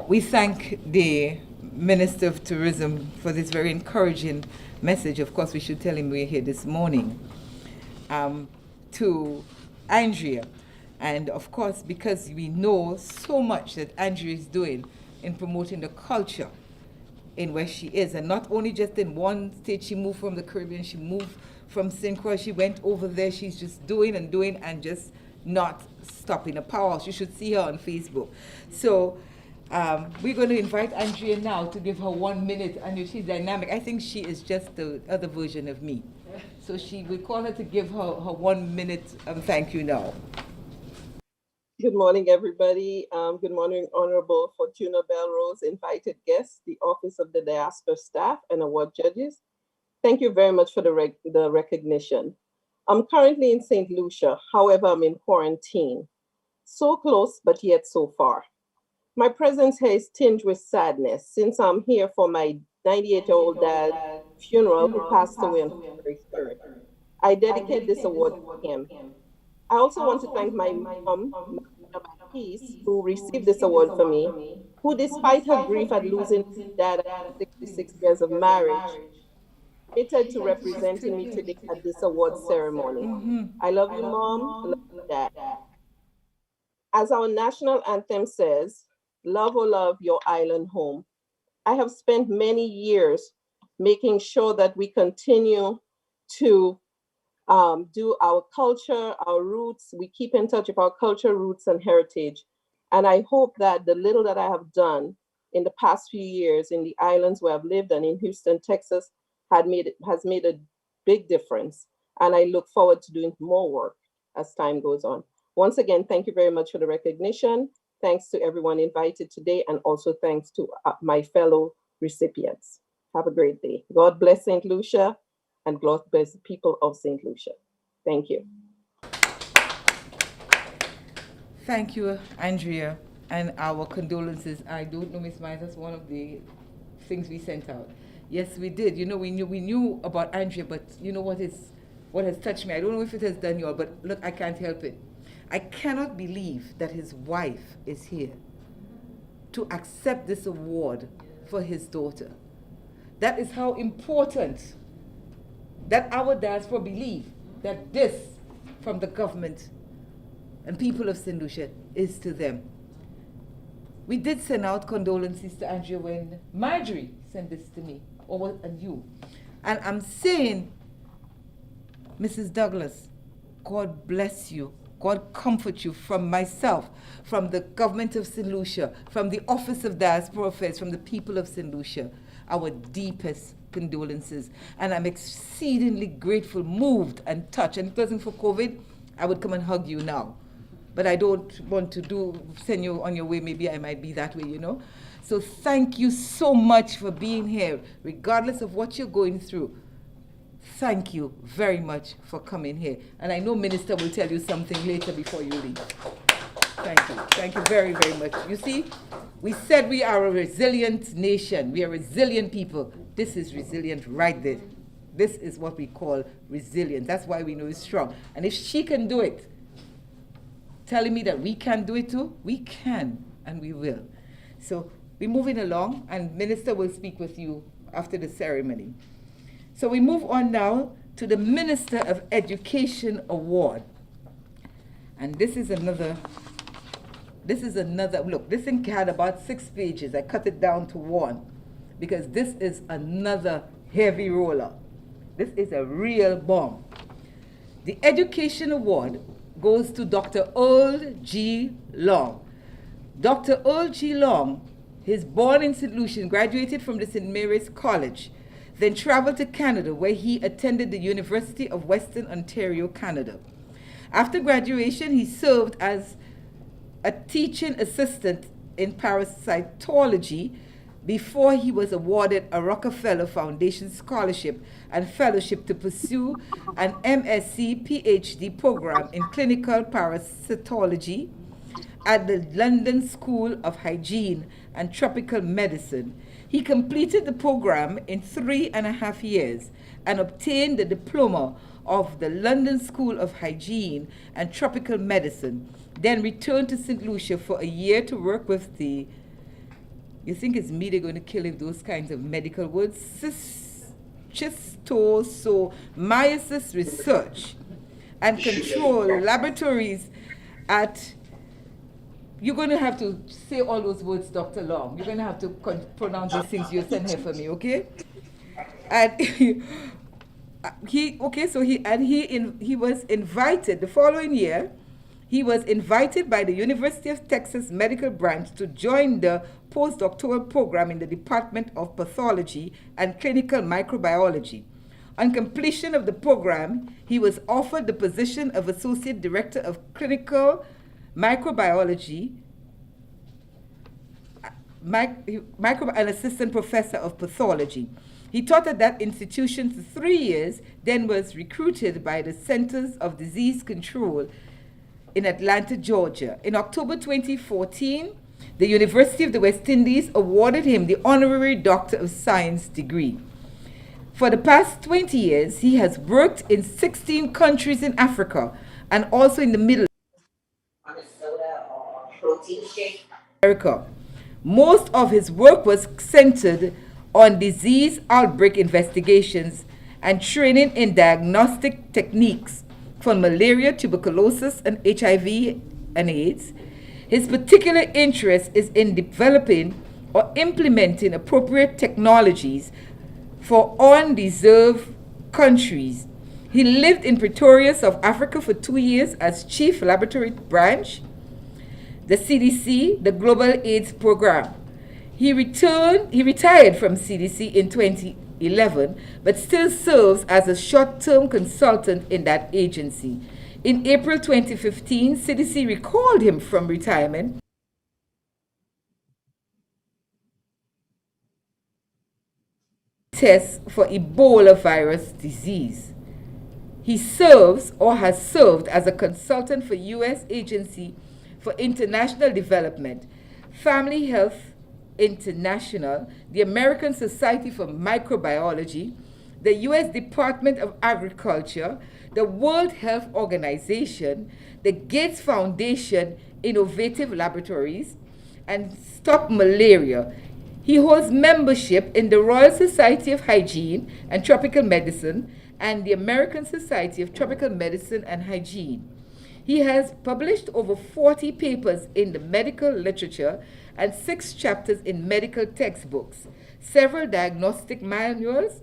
We thank the Minister of Tourism for this very encouraging message. Of course, we should tell him we're here this morning. To Andrea, and of course, because we know so much that Andrea is doing in promoting the culture in where she is, and not only just in one state. She moved from the Caribbean, she moved from St. Croix, she went over there. She's just doing and just not stopping. A powerhouse. You should see her on Facebook. So we're going to invite Andrea now to give her 1 minute, and she's dynamic. I think she is just the other version of me. So we call her to give her 1 minute thank you now. Good morning, everybody. Good morning, Honorable Fortuna Belrose, invited guests, the Office of the Diaspora staff, and award judges. Thank you very much for the recognition. I'm currently in St. Lucia, however, I'm in quarantine. So close, but yet so far. My presence here is tinged with sadness since I'm here for my 98-year-old dad's funeral who passed away on February 3rd. I dedicate this award to him. I also want to thank my mom, Peace, who received this award for me, who despite her grief at losing dad after 66 years of marriage, committed to representing me today at this award ceremony. I love you, Mom. I love you, Dad. As our national anthem says, love, oh love, your island home. I have spent many years making sure that we continue to do our culture, our roots. We keep in touch with our culture, roots, and heritage. And I hope that the little that I have done in the past few years in the islands where I've lived and in Houston, Texas, has made a big difference. And I look forward to doing more work as time goes on. Once again, thank you very much for the recognition. Thanks to everyone invited today, and also thanks to my fellow recipients. Have a great day. God bless St. Lucia, and God bless the people of St. Lucia. Thank you. Thank you, Andrea, and our condolences. I don't know, Ms. Myers, that's one of the things we sent out. Yes, we did. You know, we knew about Andrea, but you know what has touched me? I don't know if it has done you all, but look, I can't help it. I cannot believe that his wife is here to accept this award for his daughter. That is how important that our diaspora believe that this from the government and people of St. Lucia is to them. We did send out condolences to Andrea when Marjorie sent this to me, and you. And I'm saying, Mrs. Douglas, God bless you. God comfort you from myself, from the government of St. Lucia, from the Office of Diaspora Affairs, from the people of St. Lucia. Our deepest condolences. And I'm exceedingly grateful, moved, and touched. And if it wasn't for COVID, I would come and hug you now. But I don't want to send you on your way. Maybe I might be that way, you know. So thank you so much for being here, regardless of what you're going through. Thank you very much for coming here. And I know Minister will tell you something later before you leave. Thank you. Thank you very, very much. You see, we said we are a resilient nation. We are resilient people. This is resilient right there. This is what we call resilient. That's why we know it's strong. And if she can do it, telling me that we can do it too, we can and we will. So we're moving along, and Minister will speak with you after the ceremony. So we move on now to the Minister of Education Award. And this is another, look, this thing had about 6 pages. I cut it down to 1 because this is another heavy roller. This is a real bomb. The Education Award goes to Dr. Earl G. Long. Dr. Earl G. Long, he's born in St. Lucia, graduated from the St. Mary's College, then traveled to Canada, where he attended the University of Western Ontario, Canada. After graduation, he served as a teaching assistant in parasitology before he was awarded a Rockefeller Foundation scholarship and fellowship to pursue an MSc PhD program in clinical parasitology at the London School of Hygiene and Tropical Medicine. He completed the program in 3.5 years and obtained the diploma of the London School of Hygiene and Tropical Medicine, then returned to St. Lucia for a year to work with the, you think it's me they're going to kill if those kinds of medical words, schistosomiasis research and control laboratories at, you're going to have to say all those words, Dr. Long. You're going to have to pronounce these things you send here for me, okay? And he was invited the following year. He was invited by the University of Texas Medical Branch to join the postdoctoral program in the Department of Pathology and Clinical Microbiology. On completion of the program, he was offered the position of Associate Director of Clinical Microbiology, and Assistant Professor of Pathology. He taught at that institution for 3 years, then was recruited by the Centers of Disease Control in Atlanta, Georgia. In October 2014, the University of the West Indies awarded him the Honorary Doctor of Science degree. For the past 20 years, he has worked in 16 countries in Africa and also in the Middle America. Most of his work was centered on disease outbreak investigations and training in diagnostic techniques for malaria, tuberculosis, and HIV and AIDS. His particular interest is in developing or implementing appropriate technologies for undeserved countries. He lived in Pretoria, South Africa for 2 years as Chief Laboratory Branch, the CDC, the Global AIDS Program. He retired from CDC in 2011, but still serves as a short-term consultant in that agency. In April 2015, CDC recalled him from retirement test for Ebola virus disease. He serves or has served as a consultant for U.S. Agency for International Development, Family Health International, the American Society for Microbiology, the U.S. Department of Agriculture, the World Health Organization, the Gates Foundation Innovative Laboratories, and Stop Malaria. He holds membership in the Royal Society of Hygiene and Tropical Medicine and the American Society of Tropical Medicine and Hygiene. He has published over 40 papers in the medical literature and 6 chapters in medical textbooks, several diagnostic manuals,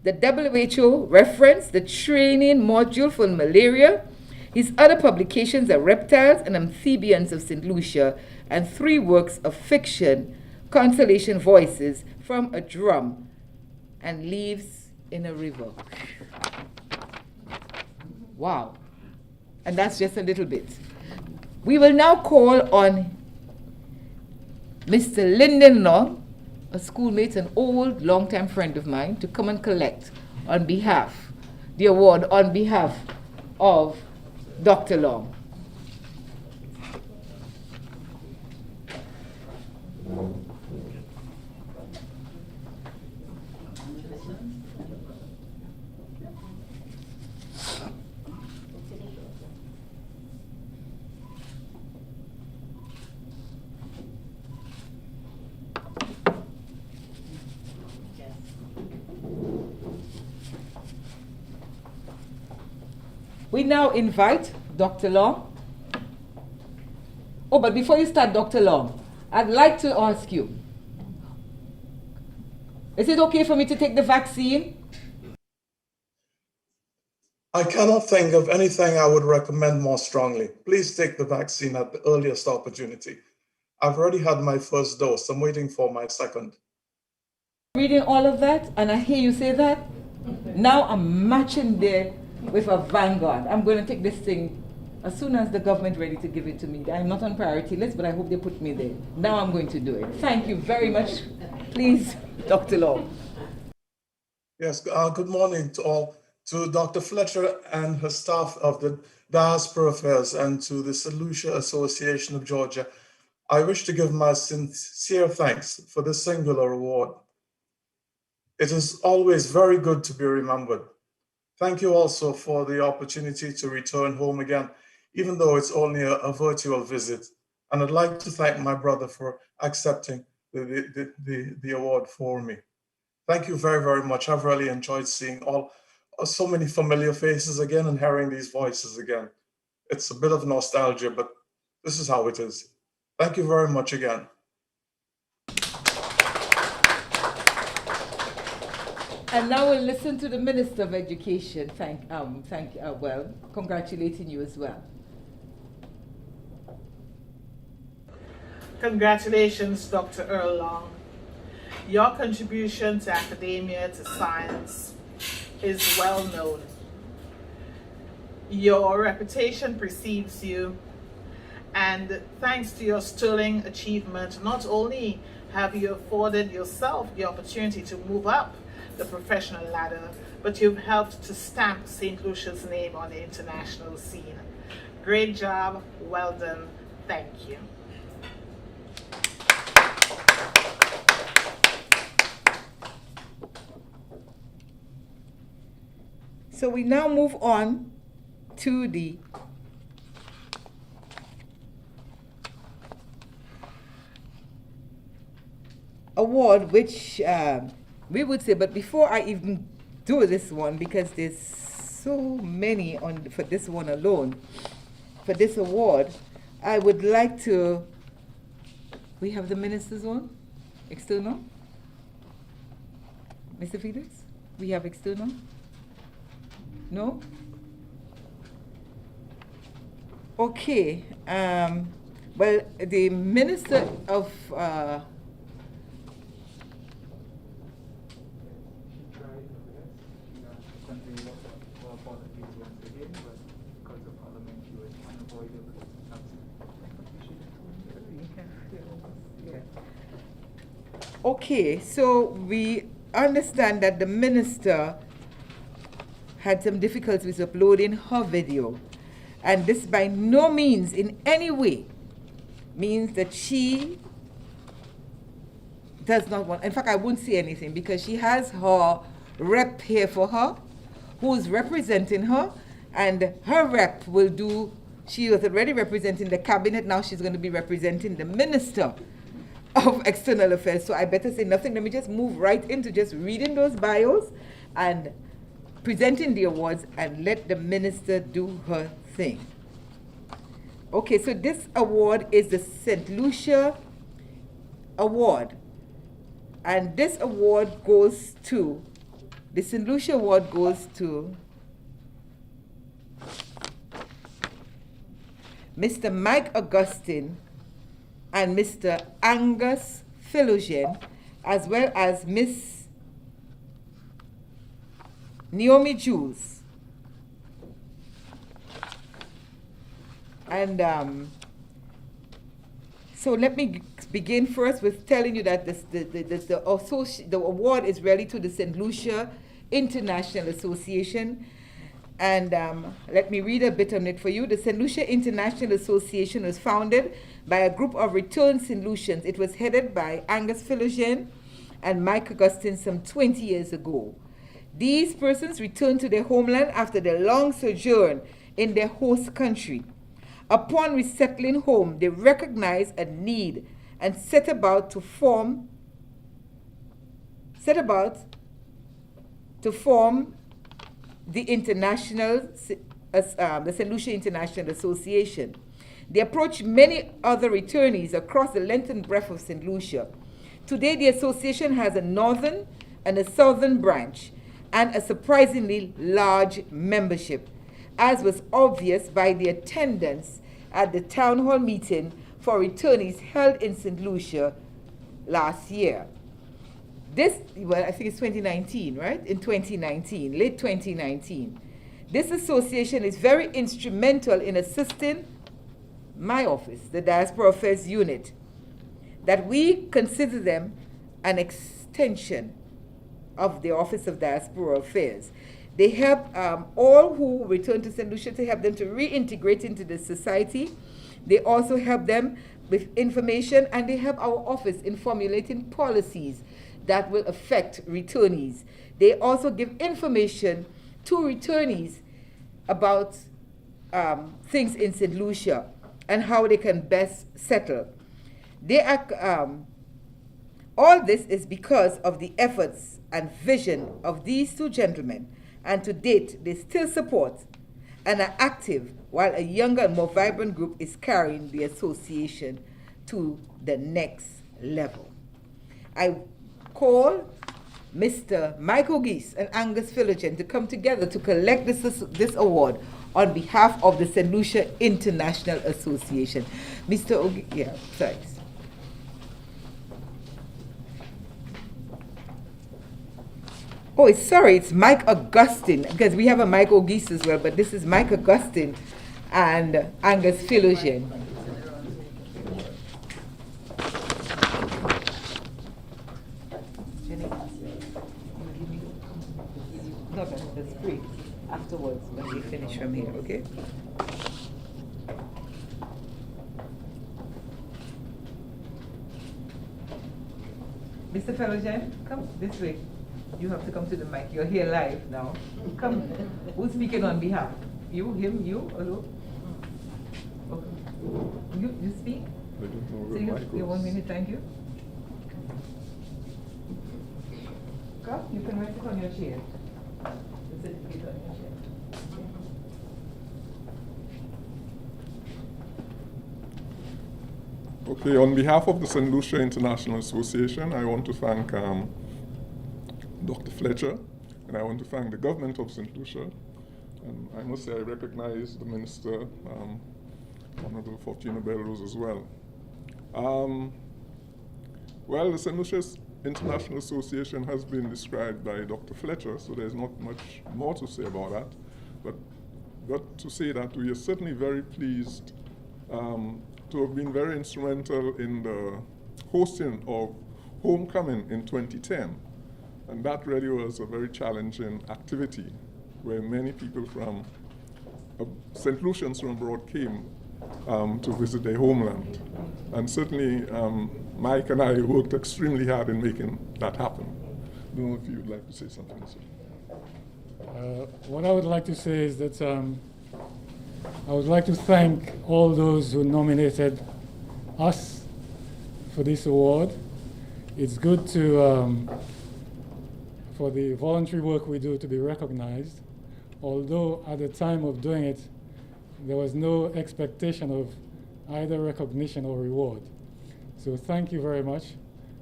the WHO reference, the training module for malaria. His other publications are Reptiles and Amphibians of St. Lucia and 3 works of fiction, Consolation Voices from a Drum and Leaves in a River. Wow. And that's just a little bit. We will now call on Mr. Lyndon Long, a schoolmate, an old, long-time friend of mine, to come and collect on behalf, the award on behalf of Dr. Long. We now invite Dr. Long. Oh, but before you start, Dr. Long, I'd like to ask you, is it okay for me to take the vaccine? I cannot think of anything I would recommend more strongly. Please take the vaccine at the earliest opportunity. I've already had my first dose. I'm waiting for my second. Reading all of that, and I hear you say that. Now I'm matching there with a Vanguard. I'm going to take this thing As soon as the government ready to give it to me. I'm not on priority list, but I hope they put me there. Now I'm going to do it. Thank you very much. Please, Dr. Law. Yes, good morning to all, to Dr. Fletcher and her staff of the Diaspora Affairs and to the St. Lucia Association of Georgia. I wish to give my sincere thanks for this singular award. It is always very good to be remembered. Thank you also for the opportunity to return home again, even though it's only a virtual visit. And I'd like to thank my brother for accepting the award for me. Thank you very, very much. I've really enjoyed seeing so many familiar faces again and hearing these voices again. It's a bit of nostalgia, but this is how it is. Thank you very much again. And now we'll listen to the Minister of Education. Congratulating you as well. Congratulations, Dr. Earl Long. Your contribution to academia, to science, is well known. Your reputation precedes you, and thanks to your sterling achievement, not only have you afforded yourself the opportunity to move up the professional ladder, but you've helped to stamp St. Lucia's name on the international scene. Great job, well done, thank you. So we now move on to the award, which we would say, but before I even do this one, because there's so many for this one alone, for this award, I would like to, we have the minister's one, external? Mr. Felix, we have external? No? Okay. Well, the Minister of Okay, so we understand that the minister had some difficulties uploading her video, and this by no means in any way means that she does not want, in fact I won't say anything, because she has her rep here for her who's representing her, and her rep will do, she was already representing the cabinet, now she's going to be representing the Minister of External Affairs. So I better say nothing. Let me just move right into just reading those bios and presenting the awards, and let the minister do her thing. Okay, so this award is the St. Lucia Award. And this award goes to, the St. Lucia Award goes to Mr. Mike Augustine and Mr. Angus Philogen, as well as Miss Naomi Jules. And so let me begin first with telling you that the award is really to the St. Lucia International Association. And let me read a bit on it for you. The St. Lucia International Association was founded by a group of returned St. Lucians. It was headed by Angus Philogen and Mike Augustine some 20 years ago. These persons returned to their homeland after their long sojourn in their host country. Upon resettling home, they recognized a need and set about to form the the St. Lucia International Association. They approached many other returnees across the length and breadth of St. Lucia. Today, the association has a northern and a southern branch, and a surprisingly large membership, as was obvious by the attendance at the town hall meeting for returnees held in St. Lucia last year. Well, I think it's 2019, right? In 2019, late 2019. This association is very instrumental in assisting my office, the Diaspora Affairs Unit, that we consider them an extension of the Office of Diaspora Affairs. They help all who return to St. Lucia, to help them to reintegrate into the society. They also help them with information, and they help our office in formulating policies that will affect returnees. They also give information to returnees about things in St. Lucia and how they can best settle. They are, all this is because of the efforts and vision of these two gentlemen, and to date they still support and are active, while a younger and more vibrant group is carrying the association to the next level. I call Mr. Michael Geese and Angus Philogene to come together to collect this award on behalf of the St. Lucia International Association. Mr. Yeah, thanks. Oh, sorry, it's Mike Augustine, because we have a Michael Geese as well, but this is Mike Augustine and Angus Philogene. No, that's free. Afterwards, when we finish from here, okay? Mr. Philogene, come this way. You have to come to the mic. You're here live now. Come. Who's speaking on behalf? You, him, you, hello? Okay. You speak? I don't know So where you 1 minute, thank you. Come, you can write it on your chair. The certificate on your chair. Okay, on behalf of the St. Lucia International Association, I want to thank Dr. Fletcher, and I want to thank the government of St. Lucia. And I must say I recognize the Minister, Honorable Fortuna Belrose, as well. Well, the St. Lucia International Association has been described by Dr. Fletcher, so there's not much more to say about that. But to say that we are certainly very pleased to have been very instrumental in the hosting of Homecoming in 2010. And that really was a very challenging activity where many people from St. Lucians from abroad came to visit their homeland. And certainly Mike and I worked extremely hard in making that happen. I don't know if you'd like to say something, sir. What I would like to say is that I would like to thank all those who nominated us for this award. It's good to for the voluntary work we do to be recognized, although at the time of doing it, there was no expectation of either recognition or reward. So thank you very much.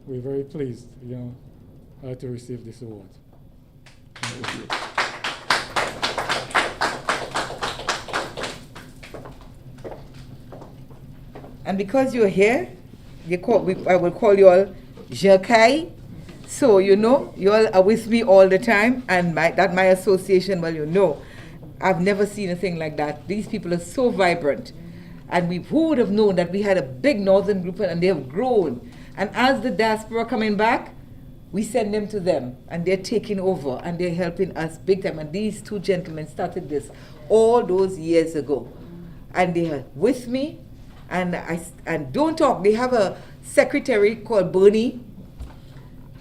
We're very pleased, to receive this award. Thank you. And because you're here, I will call you all Jacques. So, you all are with me all the time, and my association, well, I've never seen a thing like that. These people are so vibrant. And who would have known that we had a big northern group and they have grown. And as the diaspora coming back, we send them to them, and they're taking over, and they're helping us big time. And these two gentlemen started this all those years ago. And they are with me, and don't talk. They have a secretary called Bernie,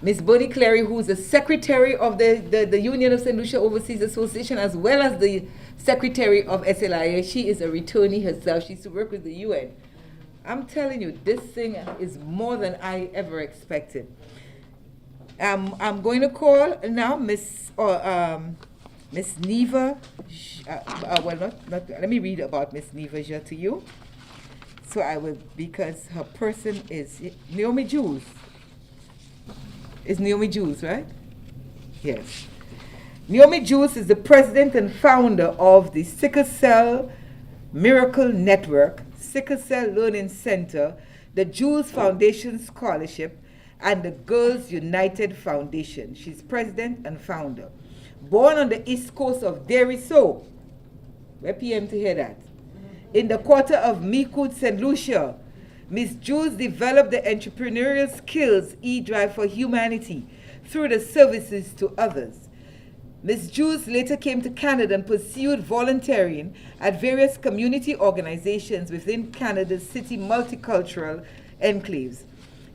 Miss Bernie Clary, who's the secretary of the Union of St. Lucia Overseas Association, as well as the secretary of SLIA. She is a returnee herself. She used to work with the UN. I'm telling you, this thing is more than I ever expected. I'm going to call now Miss Neva. Let me read about Miss Neva to you. So I will, because her person is Naomi Jules. Is Naomi Jules, right? Yes. Naomi Jules is the president and founder of the Sickle Cell Miracle Network, Sickle Cell Learning Center, the Jules Foundation Scholarship, and the Girls United Foundation. She's president and founder. Born on the east coast of Deriso, We're PM to hear that. In the quarter of Micoud, St. Lucia, Ms. Jules developed the entrepreneurial skills e-drive for humanity through the services to others. Ms. Jules later came to Canada and pursued volunteering at various community organizations within Canada's city multicultural enclaves.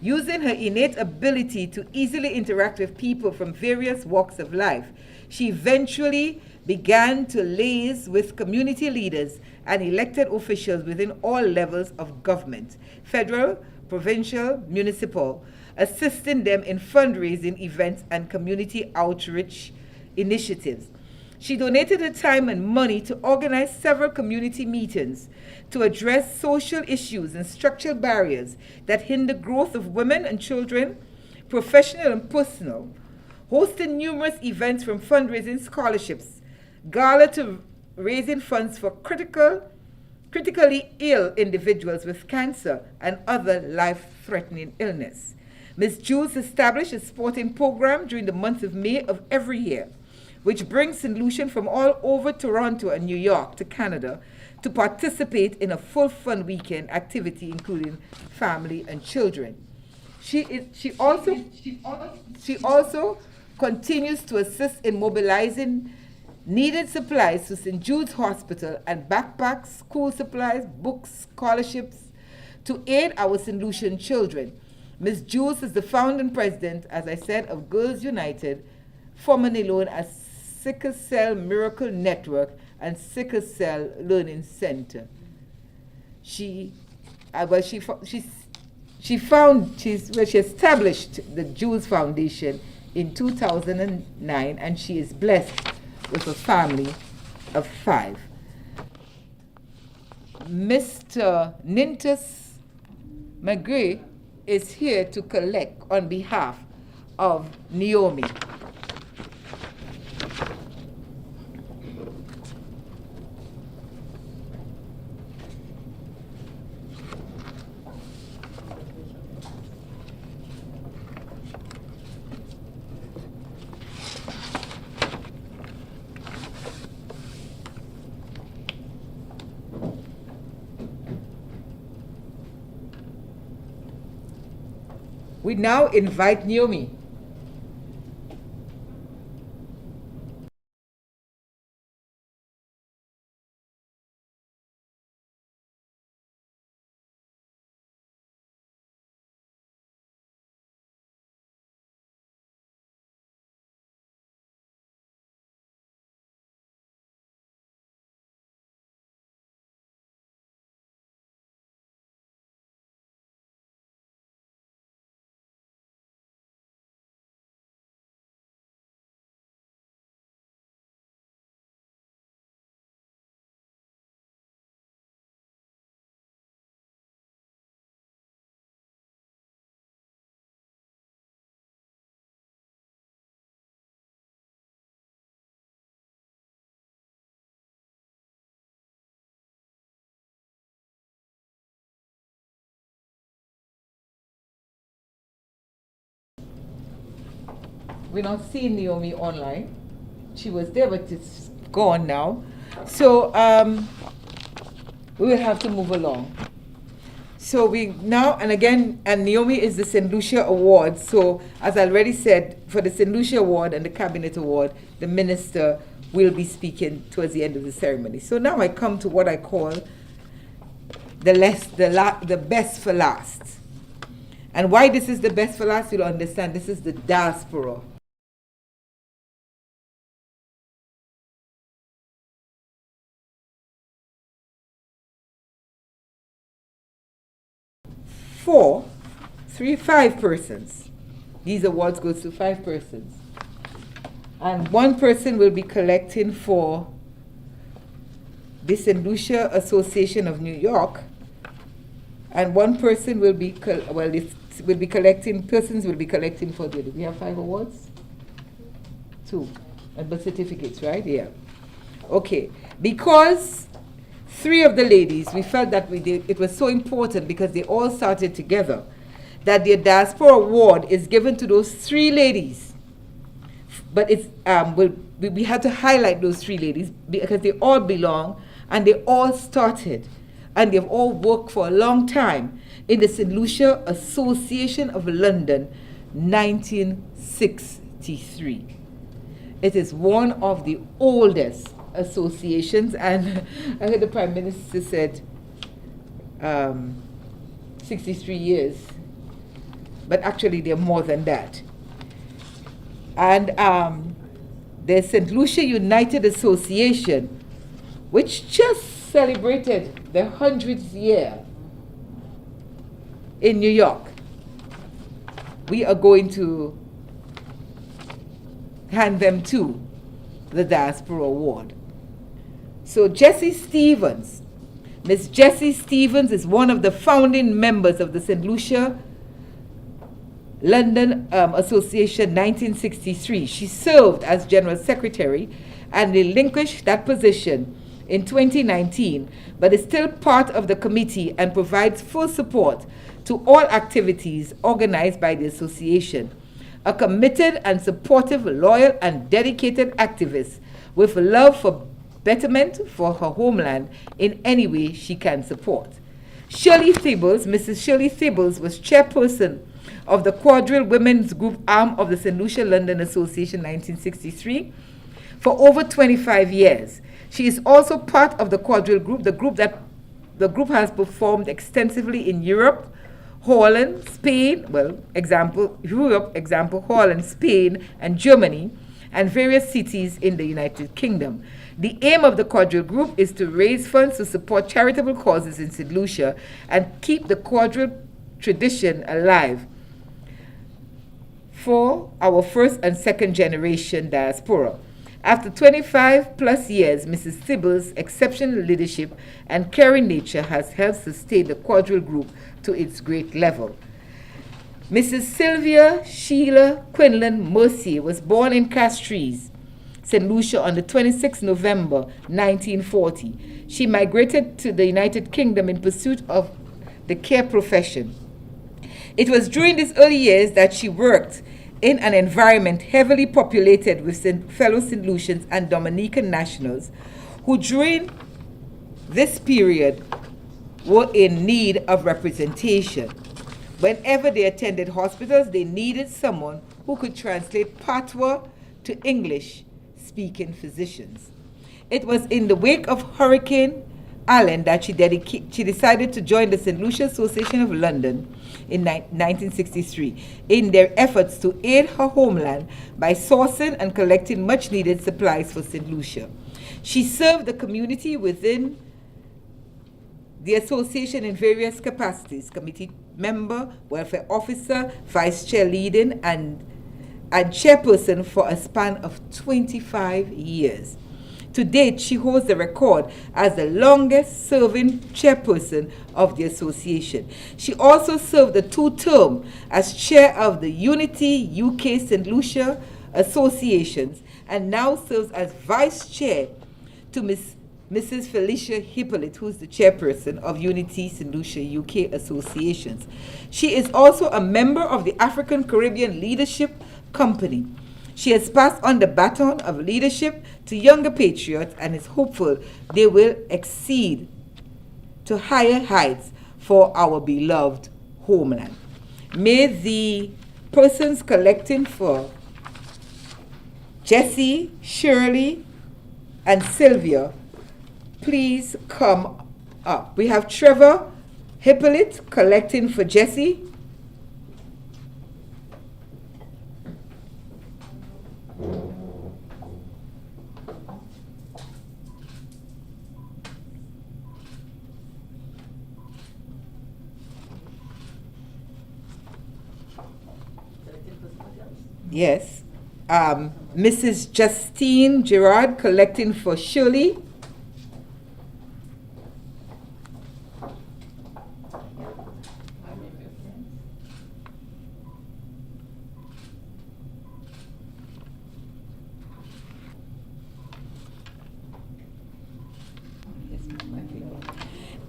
Using her innate ability to easily interact with people from various walks of life, she eventually began to liaise with community leaders and elected officials within all levels of government, federal, provincial, municipal, assisting them in fundraising events and community outreach initiatives. She donated her time and money to organize several community meetings to address social issues and structural barriers that hinder growth of women and children, professional and personal, hosting numerous events from fundraising scholarships, gala to raising funds for critically ill individuals with cancer and other life-threatening illness. Ms. Jules established a sporting program during the month of May of every year, which brings St. Lucian from all over Toronto and New York to Canada to participate in a full fun weekend activity including family and children. She also continues to assist in mobilizing needed supplies to St. Jude's Hospital and backpacks, school supplies, books, scholarships to aid our St. Lucian children. Ms. Jules is the founding president, as I said, of Girls United, formerly known as Sickle Cell Miracle Network and Sickle Cell Learning Center. She established the Jules Foundation in 2009, and she is blessed with a family of 5. Mr. Nintus McGray is here to collect on behalf of Naomi. We now invite Naomi. We're not seeing Naomi online. She was there, but it's gone now. So we will have to move along. So we now, and again, and Naomi is the St. Lucia Award. So as I already said, for the St. Lucia Award and the Cabinet Award, the minister will be speaking towards the end of the ceremony. So now I come to what I call the best for last. And why this is the best for last, you'll understand. This is the Diaspora. Five persons. These awards goes to 5 persons. And 1 person will be collecting for the St. Lucia Association of New York. And 1 person will be, persons will be collecting for the, do we have 5 awards? 2. And birth certificates, right? Yeah. Okay. Because 3 of the ladies, we felt that it was so important because they all started together, that the Diaspora Award is given to those 3 ladies. But it's we had to highlight those 3 ladies because they all belong And they all started, and they've all worked for a long time in the St. Lucia Association of London, 1963. It is one of the oldest associations, and I heard the Prime Minister said 63 years, but actually they're more than that. And the St. Lucia United Association, which just celebrated their 100th year in New York. We are going to hand them to the Diaspora Award. So Jessie Stevens, Miss Jessie Stevens is one of the founding members of the St. Lucia London Association 1963. She served as General Secretary and relinquished that position in 2019, but is still part of the committee and provides full support to all activities organized by the association. A committed and supportive, loyal and dedicated activist with love for betterment for her homeland in any way she can support. Shirley Thibbles, Mrs. Shirley Thibbles, was chairperson of the Quadrille Women's Group arm of the St. Lucia London Association 1963 for over 25 years. She is also part of the Quadrille Group, the group has performed extensively in Europe, Holland, Spain, Holland, Spain, and Germany, and various cities in the United Kingdom. The aim of the Quadrille Group is to raise funds to support charitable causes in St. Lucia and keep the quadrille tradition alive for our first and second generation diaspora. After 25 plus years, Mrs. Thibbles' exceptional leadership and caring nature has helped sustain the Quadrille Group to its great level. Mrs. Sylvia Sheila Quinlan Mercier was born in Castries, St. Lucia on the 26th November 1940. She migrated to the United Kingdom in pursuit of the care profession. It was during these early years that she worked in an environment heavily populated with fellow St. Lucians and Dominican nationals who during this period were in need of representation. Whenever they attended hospitals, they needed someone who could translate patois to English-speaking physicians. It was in the wake of Hurricane Allen that she decided to join the St. Lucia Association of London in 1963 in their efforts to aid her homeland by sourcing and collecting much-needed supplies for St. Lucia. She served the community within the association in various capacities: committee member, welfare officer, vice chair leading, and chairperson for a span of 25 years. To date, she holds the record as the longest serving chairperson of the association. She also served the 2-term as chair of the Unity UK St. Lucia Associations and now serves as vice chair to Mrs. Felicia Hippolyte, who's the chairperson of Unity St. Lucia UK Associations. She is also a member of the African Caribbean Leadership Company. She has passed on the baton of leadership to younger patriots and is hopeful they will exceed to higher heights for our beloved homeland. May the persons collecting for Jessie, Shirley, and Sylvia please come up. We have Trevor Hippolyte collecting for Jessie. Yes. Mrs. Justine Gerard collecting for Shirley.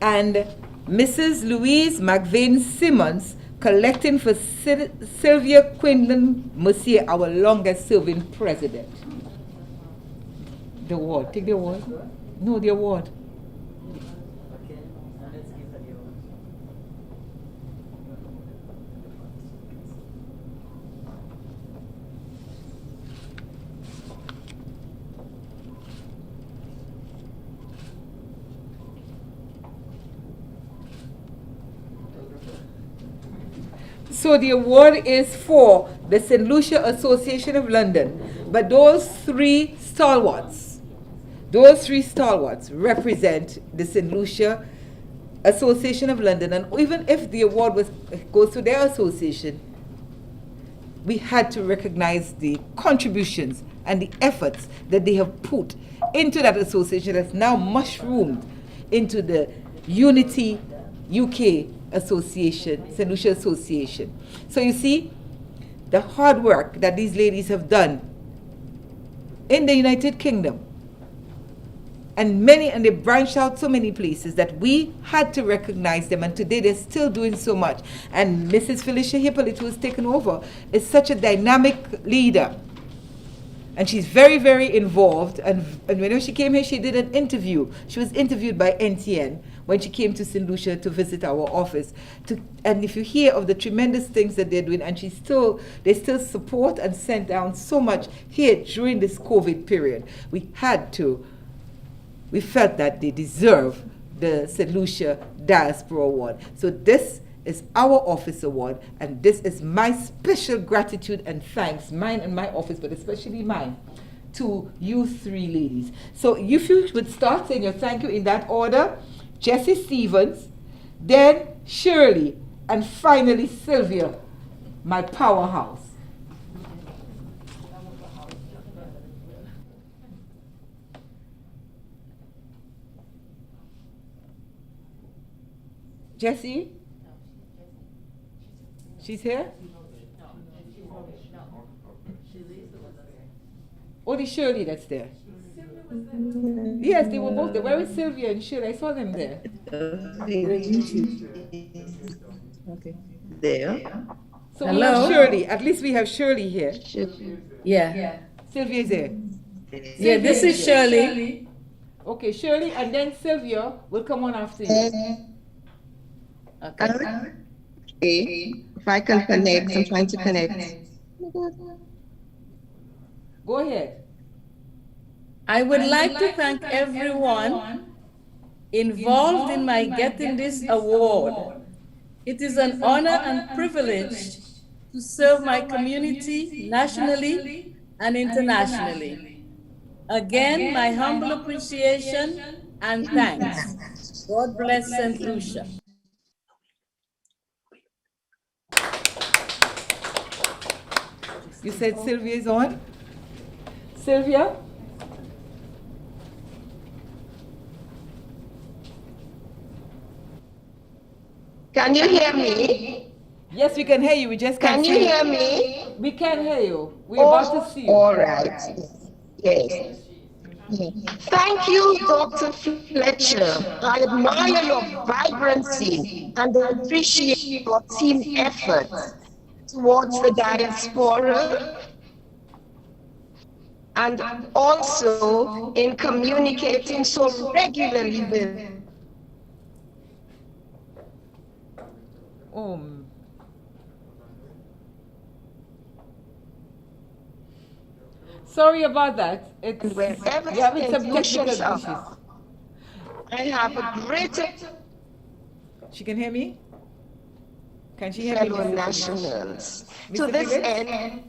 And Mrs. Louise McVeigh Simmons collecting for Sylvia Quinlan Mercier, our longest serving president. The award. Take the award. No, the award. So the award is for the St. Lucia Association of London. But those three stalwarts represent the St. Lucia Association of London. And even if the award goes to their association, we had to recognize the contributions and the efforts that they have put into that association that's now mushroomed into the Unity UK Association, St. Lucia Association. So you see, the hard work that these ladies have done in the United Kingdom, and they branched out so many places that we had to recognize them, and today they're still doing so much. And Mrs. Felicia Hippolyte, who has taken over, is such a dynamic leader. And she's very, very involved. And whenever she came here, she did an interview. She was interviewed by NTN when she came to St. Lucia to visit our office. And if you hear of the tremendous things that they're doing, and they still support and send down so much here during this COVID period, we felt that they deserve the St. Lucia Diaspora Award. So this is our office award, and this is my special gratitude and thanks, mine and my office, but especially mine, to you three ladies. So if you would start saying your thank you in that order: Jessie Stevens, then Shirley, and finally Sylvia, my powerhouse. Jessie? She's here? Only Shirley that's there. Yes, they were both there. Where is Sylvia and Shirley? I saw them there. Okay. There. So we have Shirley. At least we have Shirley here. Yeah. Sylvia is there. Yeah, this is Shirley. Okay, Shirley, and then Sylvia will come on after you. Okay. If I can connect, I'm trying to connect. Go ahead. I would like to thank everyone involved in my getting this award. It is an honor and privilege to serve my community nationally and internationally. Again, my humble appreciation and thanks. God bless St. Lucia. You said Sylvia is on? Sylvia? Can you hear me? Yes, we can hear you. We just can't see you. Can you hear me? We can hear you. We're about to see you. All right. Yes. Thank you, Dr. Fletcher. I admire your vibrancy and I appreciate your team effort towards the diaspora and also in communicating so regularly with. Sorry about that. Wherever we're having some technical issues. I have a great. She can hear me? Can she hear fellow me? nationals. Mr. To this end.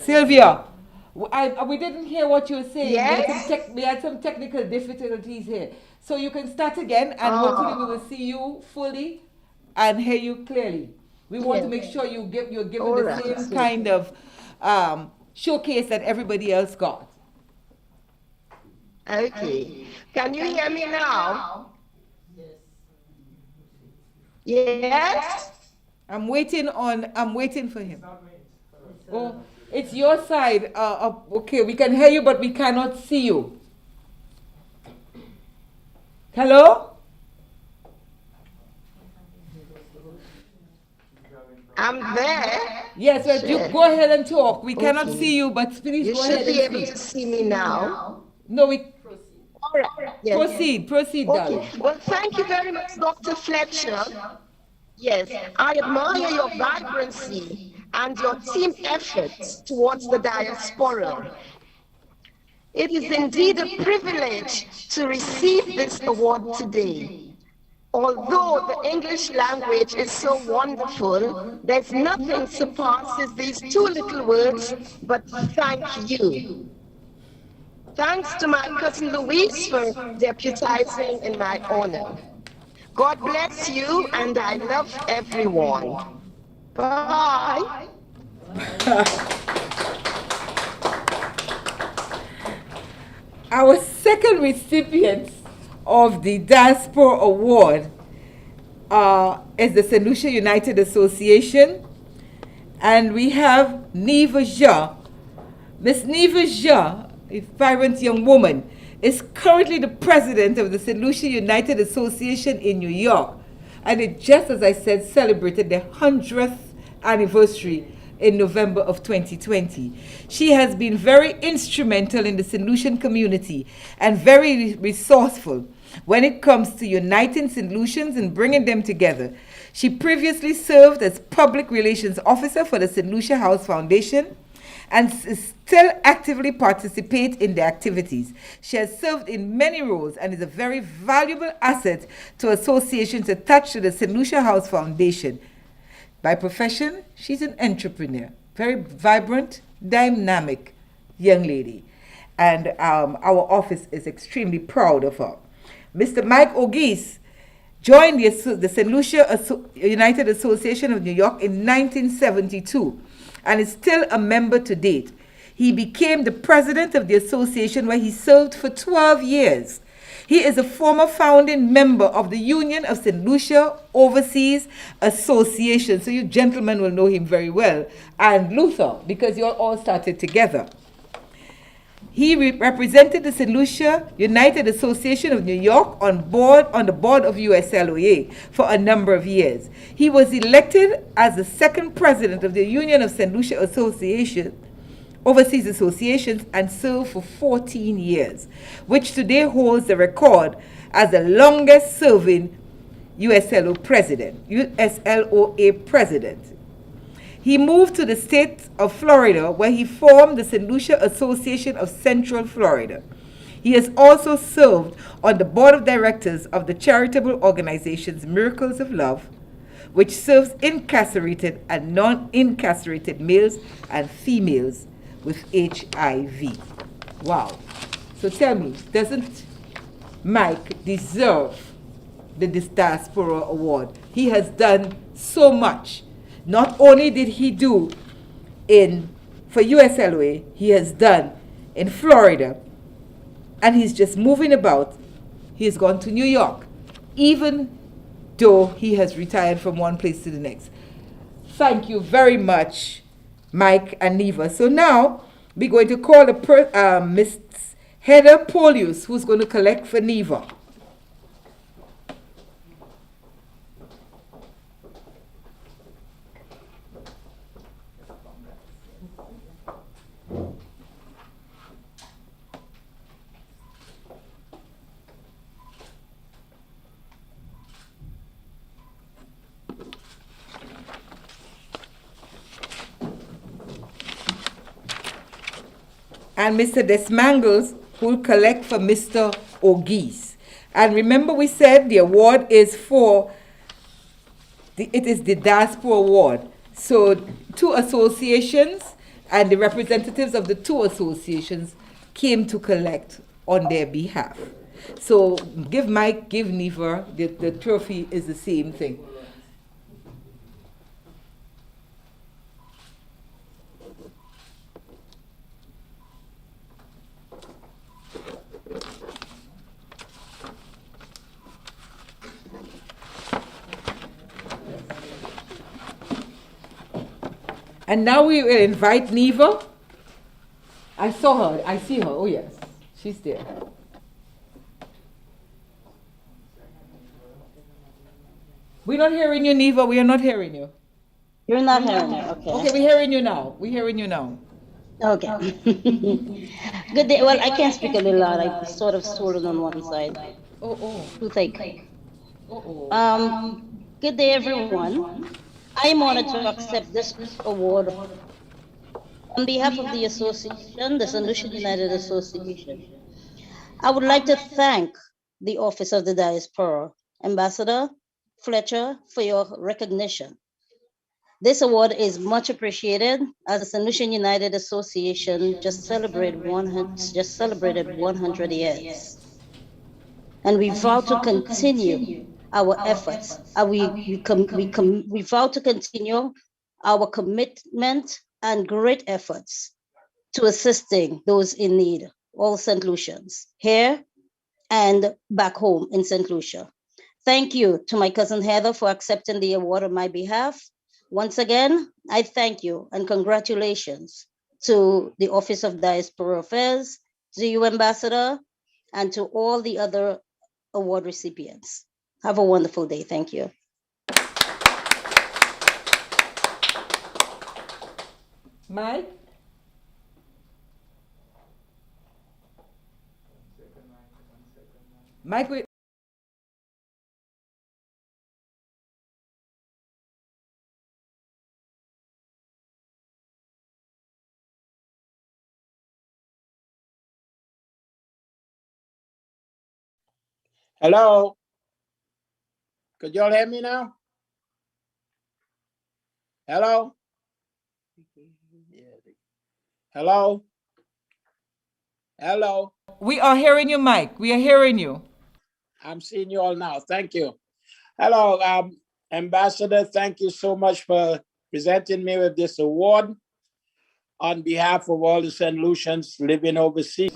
Sylvia, we didn't hear what you were saying. Yes? We had some technical difficulties here. So you can start again, and hopefully we will see you fully and hear you clearly. We want to make sure you're given the same kind of showcase that everybody else got. Okay. Can you hear me now? Yes? I'm waiting for him. Oh, it's your side. Okay, we can hear you, but we cannot see you. Hello? I'm there. Yes, well, you go ahead and talk. We cannot see you, but please go ahead and speak. You should be able to see me now. No, we... All right. Yes. Proceed, darling. Well, thank you very much, Dr. Fletcher. Yes, I admire your vibrancy and your team efforts towards the diaspora. It is indeed a privilege to receive this award today. Although the English language is so wonderful, there's nothing surpasses these two little words but thank you. Thanks to my cousin Louise for deputizing in my honor. God bless you, and I love everyone. Bye. Our second recipient of the Diaspora Award is the St. Lucia United Association, and we have Neva Jha. Miss Neva Jha, a vibrant young woman, is currently the president of the St. Lucia United Association in New York, and it just, as I said, celebrated their 100th anniversary in November of 2020. She has been very instrumental in the St. Lucian community and very resourceful when it comes to uniting St. Lucians and bringing them together. She previously served as Public Relations Officer for the St. Lucia House Foundation and still actively participates in the activities. She has served in many roles and is a very valuable asset to associations attached to the St. Lucia House Foundation. By profession, she's an entrepreneur, very vibrant, dynamic young lady. And our office is extremely proud of her. Mr. Mike Ogis joined the St. Lucia United Association of New York in 1972 and is still a member to date. He became the president of the association where he served for 12 years. He is a former founding member of the Union of St. Lucia Overseas Association. So you gentlemen will know him very well. And Luther, because you all started together. He represented the St. Lucia United Association of New York on the board of USLOA for a number of years. He was elected as the second president of the Union of St. Lucia Overseas Associations and served for 14 years, which today holds the record as the longest serving USLOA president. He moved to the state of Florida, where he formed the St. Lucia Association of Central Florida. He has also served on the board of directors of the charitable organizations Miracles of Love, which serves incarcerated and non-incarcerated males and females with HIV. Wow. So tell me, doesn't Mike deserve the Diaspora Award? He has done so much. Not only did he do for USLOA, he has done in Florida, and he's just moving about. He's gone to New York, even though he has retired from one place to the next. Thank you very much, Mike and Neva. So now we're going to call Miss Heather Polius, who's going to collect for Neva. And Mr. Desmangles, who will collect for Mr. Ogis. And remember, we said the award is it is the Diaspora Award. So 2 associations and the representatives of the 2 associations came to collect on their behalf. So give Mike, give Neva, the trophy is the same thing. And now we will invite Neva. I saw her. I see her. Oh, yes. She's there. We're not hearing you, Neva. We are not hearing you. You're not hearing me. Okay. Okay, we're hearing you now. We're hearing you now. Okay. Good day. Well, I can't speak a little loud. I sort of swollen on one side. Oh. Toothache. Good day, everyone. I am honored to accept this award on behalf of the association, the St. Lucia United Association. I would like to thank the Office of the Diaspora Ambassador Fletcher, for your recognition. This award is much appreciated as the St. Lucian United Association just celebrated 100 years. And we vow to continue our efforts. We vow to continue our commitment and great efforts to assisting those in need, all St. Lucians, here and back home in St. Lucia. Thank you to my cousin Heather for accepting the award on my behalf. Once again, I thank you and congratulations to the Office of Diaspora Affairs, to you, Ambassador, and to all the other award recipients. Have a wonderful day. Thank you. Mike? Mike, wait. Hello? Could y'all hear me now? Hello? Hello? Hello? We are hearing you, Mike. We are hearing you. I'm seeing you all now. Thank you. Hello, Ambassador. Thank you so much for presenting me with this award on behalf of all the St. Lucians living overseas.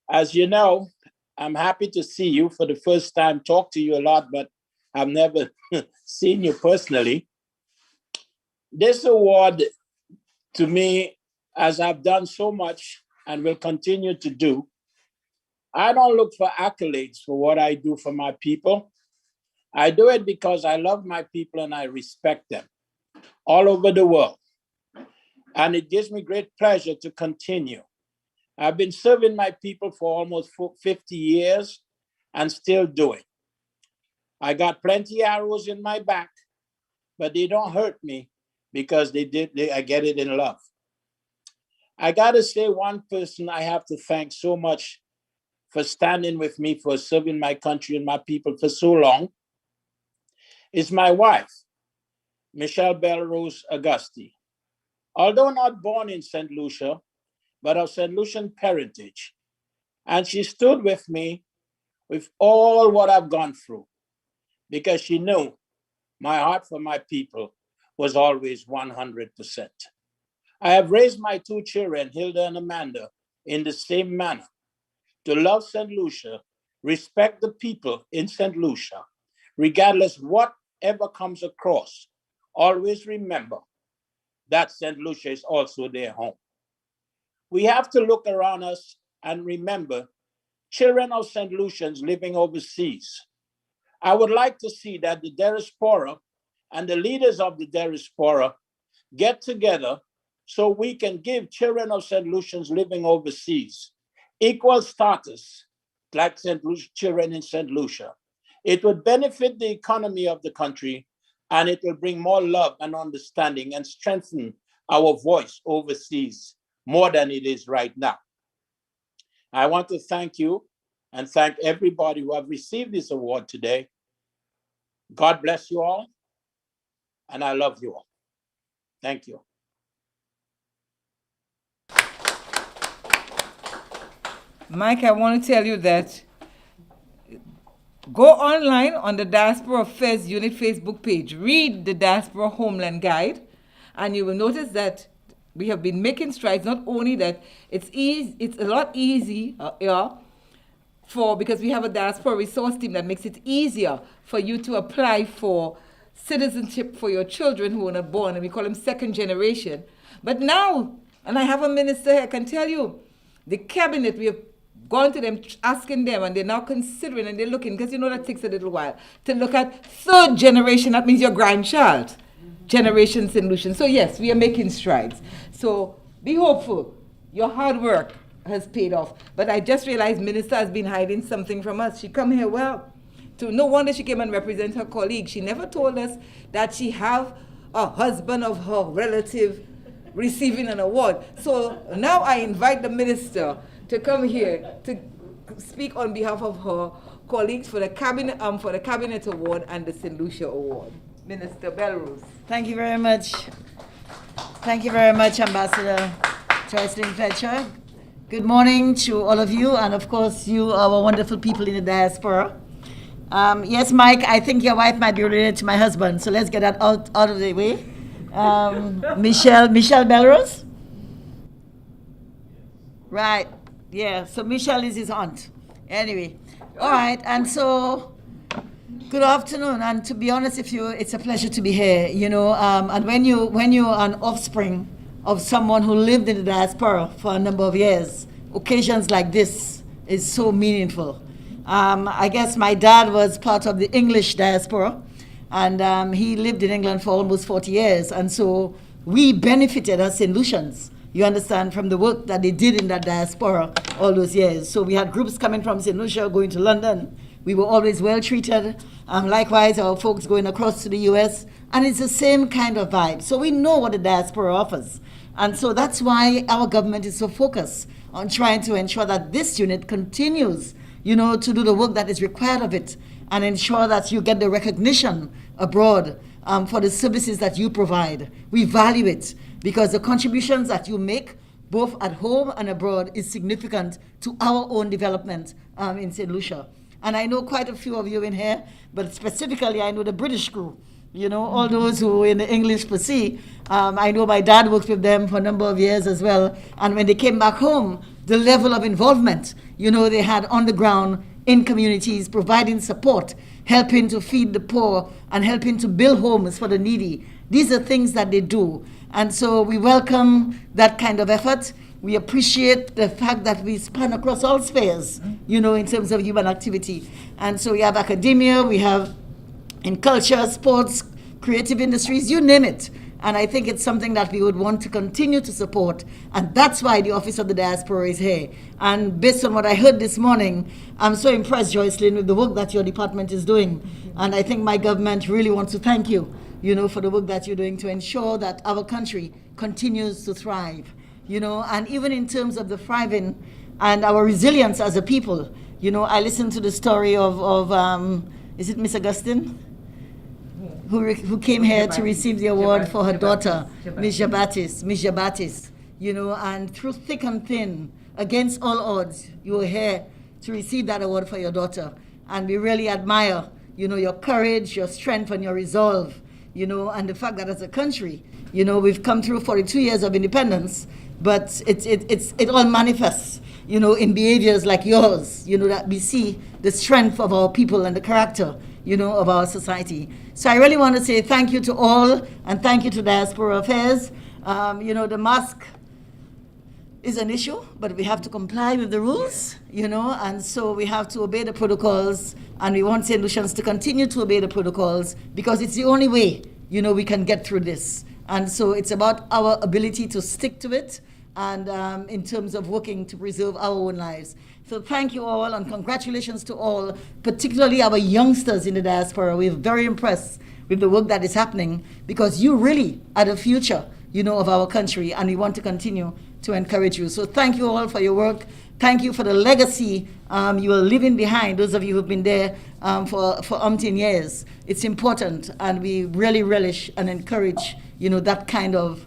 As you know, I'm happy to see you for the first time, talk to you a lot, but I've never seen you personally. This award, to me, as I've done so much and will continue to do, I don't look for accolades for what I do for my people. I do it because I love my people and I respect them all over the world. And it gives me great pleasure to continue. I've been serving my people for almost 50 years and still doing. I got plenty arrows in my back, but they don't hurt me because I get it in love. I gotta say, one person I have to thank so much for standing with me, for serving my country and my people for so long, is my wife, Michelle Belrose Augusti. Although not born in St. Lucia, but of St. Lucian parentage. And she stood with me with all what I've gone through because she knew my heart for my people was always 100%. I have raised my two children, Hilda and Amanda, in the same manner, to love St. Lucia, respect the people in St. Lucia, regardless whatever comes across. Always remember that St. Lucia is also their home. We have to look around us and remember children of St. Lucians living overseas. I would like to see that the Diaspora and the leaders of the Diaspora get together so we can give children of St. Lucians living overseas equal status like children in St. Lucia. It would benefit the economy of the country, and it will bring more love and understanding and strengthen our voice overseas more than it is right now. I want to thank you and thank everybody who have received this award today. God bless you all, and I love you all. Thank you. Mike, I want to tell you that go online on the Diaspora Affairs Unit Facebook page, read the Diaspora Homeland Guide, and you will notice that we have been making strides. Not only that, it's a lot easier because we have a diaspora resource team that makes it easier for you to apply for citizenship for your children who are not born, and we call them second generation. But now, and I have a minister here, I can tell you, the cabinet, we have gone to them, asking them, and they're now considering and they're looking, because you know that takes a little while, to look at third generation, that means your grandchild. Generation solution. So yes, we are making strides. So be hopeful. Your hard work has paid off. But I just realized Minister has been hiding something from us. She come here no wonder she came and represent her colleague. She never told us that she have a husband of her relative receiving an award. So now I invite the minister to come here to speak on behalf of her colleagues for the Cabinet Award and the St. Lucia Award. Minister Belrose. Thank you very much. Thank you very much, Ambassador Jocelyne Fletcher. Good morning to all of you, and of course, you, our wonderful people in the diaspora. Yes, Mike, I think your wife might be related to my husband, so let's get that out of the way. Michelle Belrose? Right, yeah, so Michelle is his aunt. Anyway, all right, and so, good afternoon, and to be honest with you, it's a pleasure to be here, you know, and when you're an offspring of someone who lived in the diaspora for a number of years, occasions like this is so meaningful. I guess my dad was part of the English diaspora, and he lived in England for almost 40 years, and so we benefited as St. Lucians, you understand, from the work that they did in that diaspora all those years. So we had groups coming from St. Lucia going to London. We were always well treated. Likewise, our folks going across to the US, and it's the same kind of vibe. So we know what the diaspora offers. And so that's why our government is so focused on trying to ensure that this unit continues, you know, to do the work that is required of it and ensure that you get the recognition abroad for the services that you provide. We value it because the contributions that you make, both at home and abroad, is significant to our own development in St. Lucia. And I know quite a few of you in here, but specifically I know the British crew. You know, all those who in the English per se. I know my dad worked with them for a number of years as well. And when they came back home, the level of involvement, you know, they had on the ground in communities, providing support, helping to feed the poor and helping to build homes for the needy. These are things that they do. And so we welcome that kind of effort. We appreciate the fact that we span across all spheres, you know, in terms of human activity. And so we have academia, we have in culture, sports, creative industries, you name it. And I think it's something that we would want to continue to support. And that's why the Office of the Diaspora is here. And based on what I heard this morning, I'm so impressed, Jocelyne, with the work that your department is doing. And I think my government really wants to thank you, you know, for the work that you're doing to ensure that our country continues to thrive, you know, and even in terms of the thriving and our resilience as a people. You know, I listened to the story of is it Miss Augustine? Who came here to receive the award for her daughter, Miss Jabatis, you know, and through thick and thin, against all odds, you were here to receive that award for your daughter. And we really admire, you know, your courage, your strength, and your resolve, you know, and the fact that as a country, you know, we've come through 42 years of independence, but it all manifests, you know, in behaviors like yours, you know, that we see the strength of our people and the character, you know, of our society. So I really want to say thank you to all, and thank you to Diaspora Affairs. You know, the mask is an issue, but we have to comply with the rules, you know, and so we have to obey the protocols, and we want St. Lucians to continue to obey the protocols because it's the only way, you know, we can get through this. And so it's about our ability to stick to it and in terms of working to preserve our own lives. So thank you all, and congratulations to all, particularly our youngsters in the diaspora. We're very impressed with the work that is happening because you really are the future, you know, of our country, and we want to continue to encourage you. So thank you all for your work. Thank you for the legacy you are leaving behind, those of you who've been there for umpteen years. It's important, and we really relish and encourage, you know, that kind of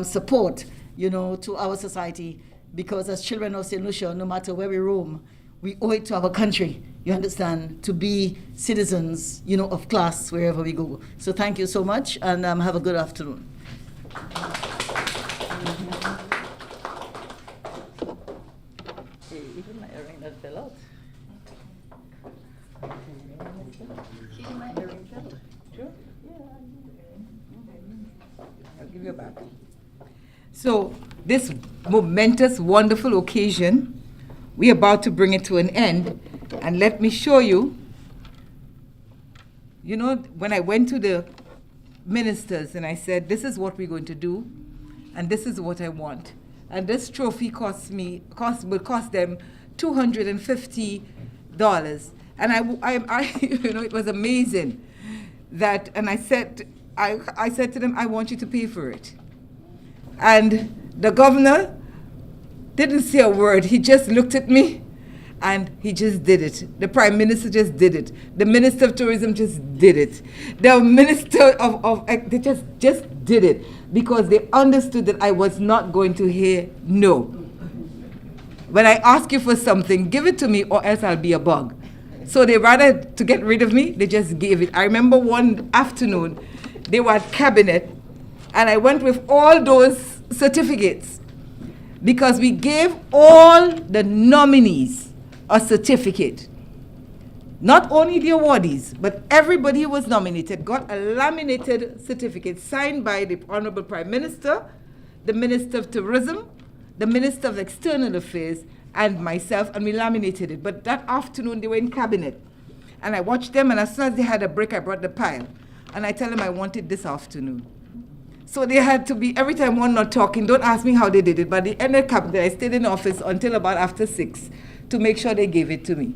support, you know, to our society. Because as children of St. Lucia, no matter where we roam, we owe it to our country, you understand, to be citizens, you know, of class wherever we go. So thank you so much, and have a good afternoon. Even my earring that fell out. My earring fell. Sure? Yeah, I'll give you back. So this momentous, wonderful occasion, we're about to bring it to an end. And let me show you, you know, when I went to the ministers and I said, this is what we're going to do, and this is what I want. And this trophy will cost them $250. And I you know, it was amazing that, and I said to them, I want you to pay for it. And the governor didn't say a word. He just looked at me and he just did it. The Prime Minister just did it. The Minister of Tourism just did it. The Minister of they just did it because they understood that I was not going to hear no. When I ask you for something, give it to me or else I'll be a bug. So they rather to get rid of me, they just gave it. I remember one afternoon, they were at Cabinet, and I went with all those certificates because we gave all the nominees a certificate. Not only the awardees, but everybody who was nominated got a laminated certificate signed by the Honorable Prime Minister, the Minister of Tourism, the Minister of External Affairs, and myself, and we laminated it. But that afternoon, they were in Cabinet. And I watched them, and as soon as they had a break, I brought the pile. And I tell them I want it this afternoon. So they had to be, every time one not talking, don't ask me how they did it, but they ended Cabinet. I stayed in the office until about after 6 to make sure they gave it to me.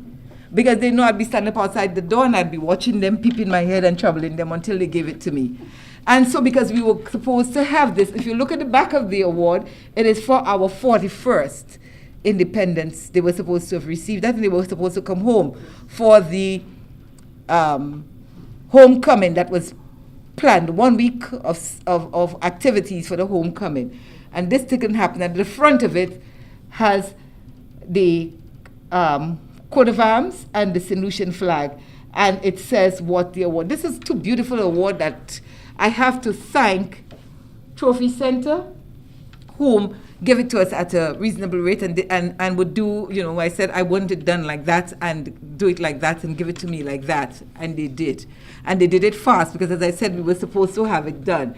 Because they know I'd be standing up outside the door, and I'd be watching them, peeping my head and troubling them until they gave it to me. And so because we were supposed to have this, if you look at the back of the award, it is for our 41st independence. They were supposed to have received that, and they were supposed to come home for the homecoming that was planned, 1 week of activities for the homecoming. And this didn't happen. And the front of it has the coat of arms and the St. Lucian flag. And it says what the award. This is too beautiful award that I have to thank Trophy Center, whom gave it to us at a reasonable rate and would do, you know, I said I want it done like that and do it like that and give it to me like that. And they did. And they did it fast because, as I said, we were supposed to have it done.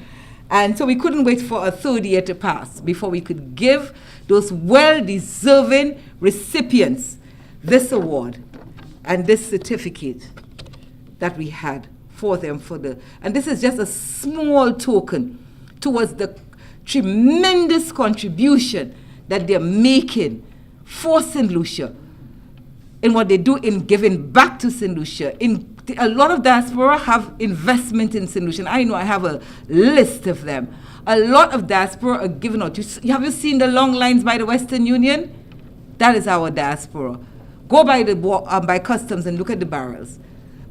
And so we couldn't wait for a third year to pass before we could give those well-deserving recipients this award and this certificate that we had for them and this is just a small token towards the tremendous contribution that they're making for St. Lucia in what they do in giving back to St. Lucia. A lot of diaspora have investment in St. Lucia. I know I have a list of them. A lot of diaspora are giving out. Have you seen the long lines by the Western Union? That is our diaspora. Go by customs and look at the barrels.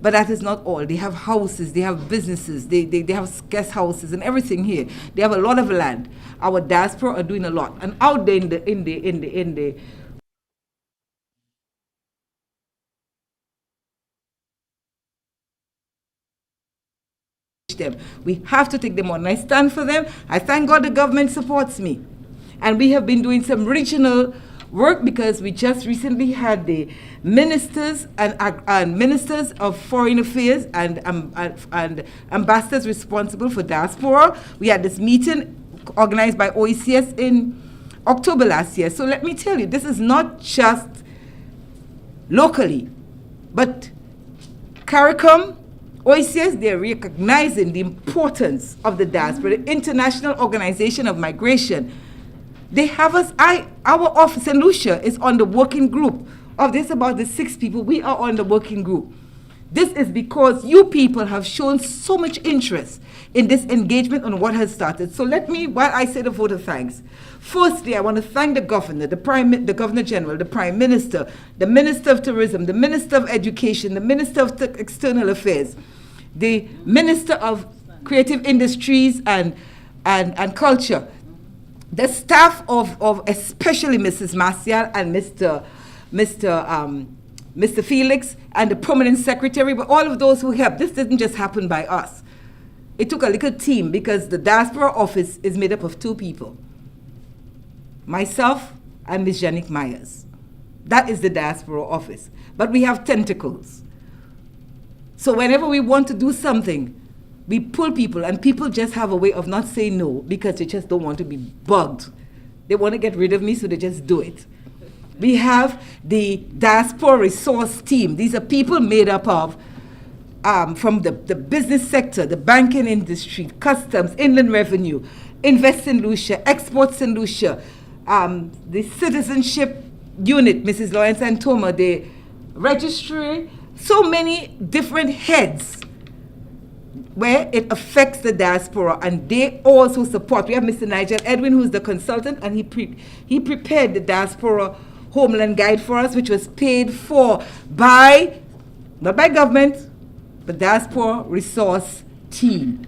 But that is not all. They have houses, they have businesses, they have guest houses and everything here. They have a lot of land. Our diaspora are doing a lot. And out there in the them. We have to take them on. And I stand for them. I thank God the government supports me. And we have been doing some regional work because we just recently had the ministers and ministers of foreign affairs and ambassadors responsible for diaspora. We had this meeting organized by OECS in October last year. So let me tell you, this is not just locally, but CARICOM, OECS, they're recognizing the importance of the diaspora, the International Organization of Migration. They have us, our office in Lucia is on the working group of this, about the 6 people. We are on the working group. This is because you people have shown so much interest in this engagement on what has started. So let me, while I say the vote of thanks, firstly, I want to thank the governor, the governor general, the prime minister, the minister of tourism, the minister of education, the minister of external affairs, the minister of creative industries and culture, the staff of especially Mrs. Marcial and Mr. Felix and the permanent secretary, but all of those who helped. This didn't just happen by us. It took a little team because the diaspora office is made up of 2 people, myself and Ms. Janik Myers. That is the diaspora office. But we have tentacles. So whenever we want to do something, we pull people, and people just have a way of not saying no because they just don't want to be bugged. They want to get rid of me, so they just do it. We have the diaspora resource team. These are people made up of from the business sector, the banking industry, customs, inland revenue, Invest in Lucia, Exports in Lucia, the citizenship unit, Mrs. Lawrence Antoma, the registry, so many different heads where it affects the diaspora, and they also support. We have Mr. Nigel Edwin, who's the consultant, and he prepared the diaspora Homeland Guide for us, which was paid for by, not by government, but Diaspora Resource Team.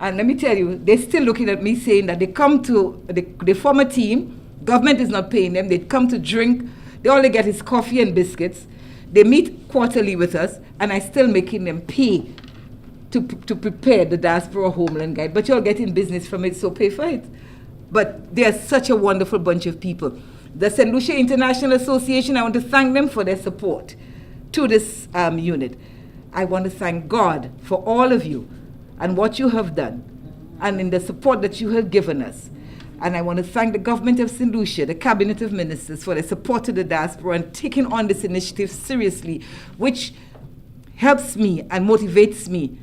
And let me tell you, they're still looking at me saying that they come to, they form a team, government is not paying them, they come to drink, all they get is coffee and biscuits. They meet quarterly with us, and I'm still making them pay to prepare the Diaspora Homeland Guide. But you're getting business from it, so pay for it. But they're such a wonderful bunch of people. The St. Lucia International Association, I want to thank them for their support to this unit. I want to thank God for all of you and what you have done and in the support that you have given us. And I want to thank the government of St. Lucia, the Cabinet of Ministers, for their support to the diaspora and taking on this initiative seriously, which helps me and motivates me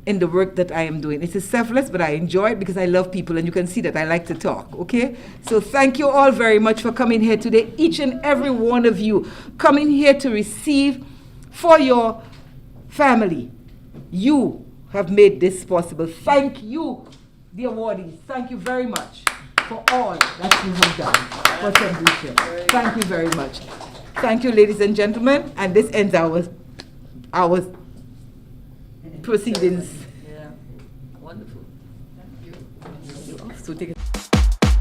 in the work that I am doing. It is selfless, but I enjoy it because I love people, and you can see that I like to talk, okay? So thank you all very much for coming here today, each and every one of you coming here to receive for your family. You have made this possible. Thank you, the awardees. Thank you very much for all that you have done for St. Lucia. Thank you very much. Thank you, ladies and gentlemen, and this ends our proceedings. Yeah, wonderful. Thank you. So take it.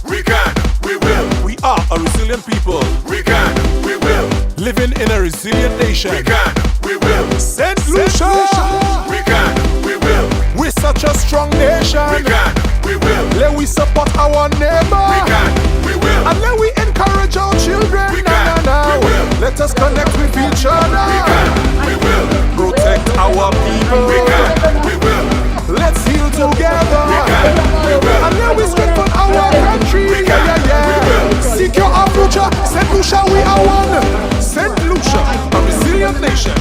We can, we will. We are a resilient people. We can, we will. Living in a resilient nation. We can, we will. St. Lucia. We can, we will. We're such a strong nation. We can, we will. Let we support our neighbor. We can, we will. And let we encourage our children. We can, we will. Let us connect with each other. We can, we will. Protect our people. We can, we will. Let's heal together. We can, we will. And let we strengthen our country. We can, we will. Secure our future. St. Lucia, we are one. St. Lucia, a resilient nation.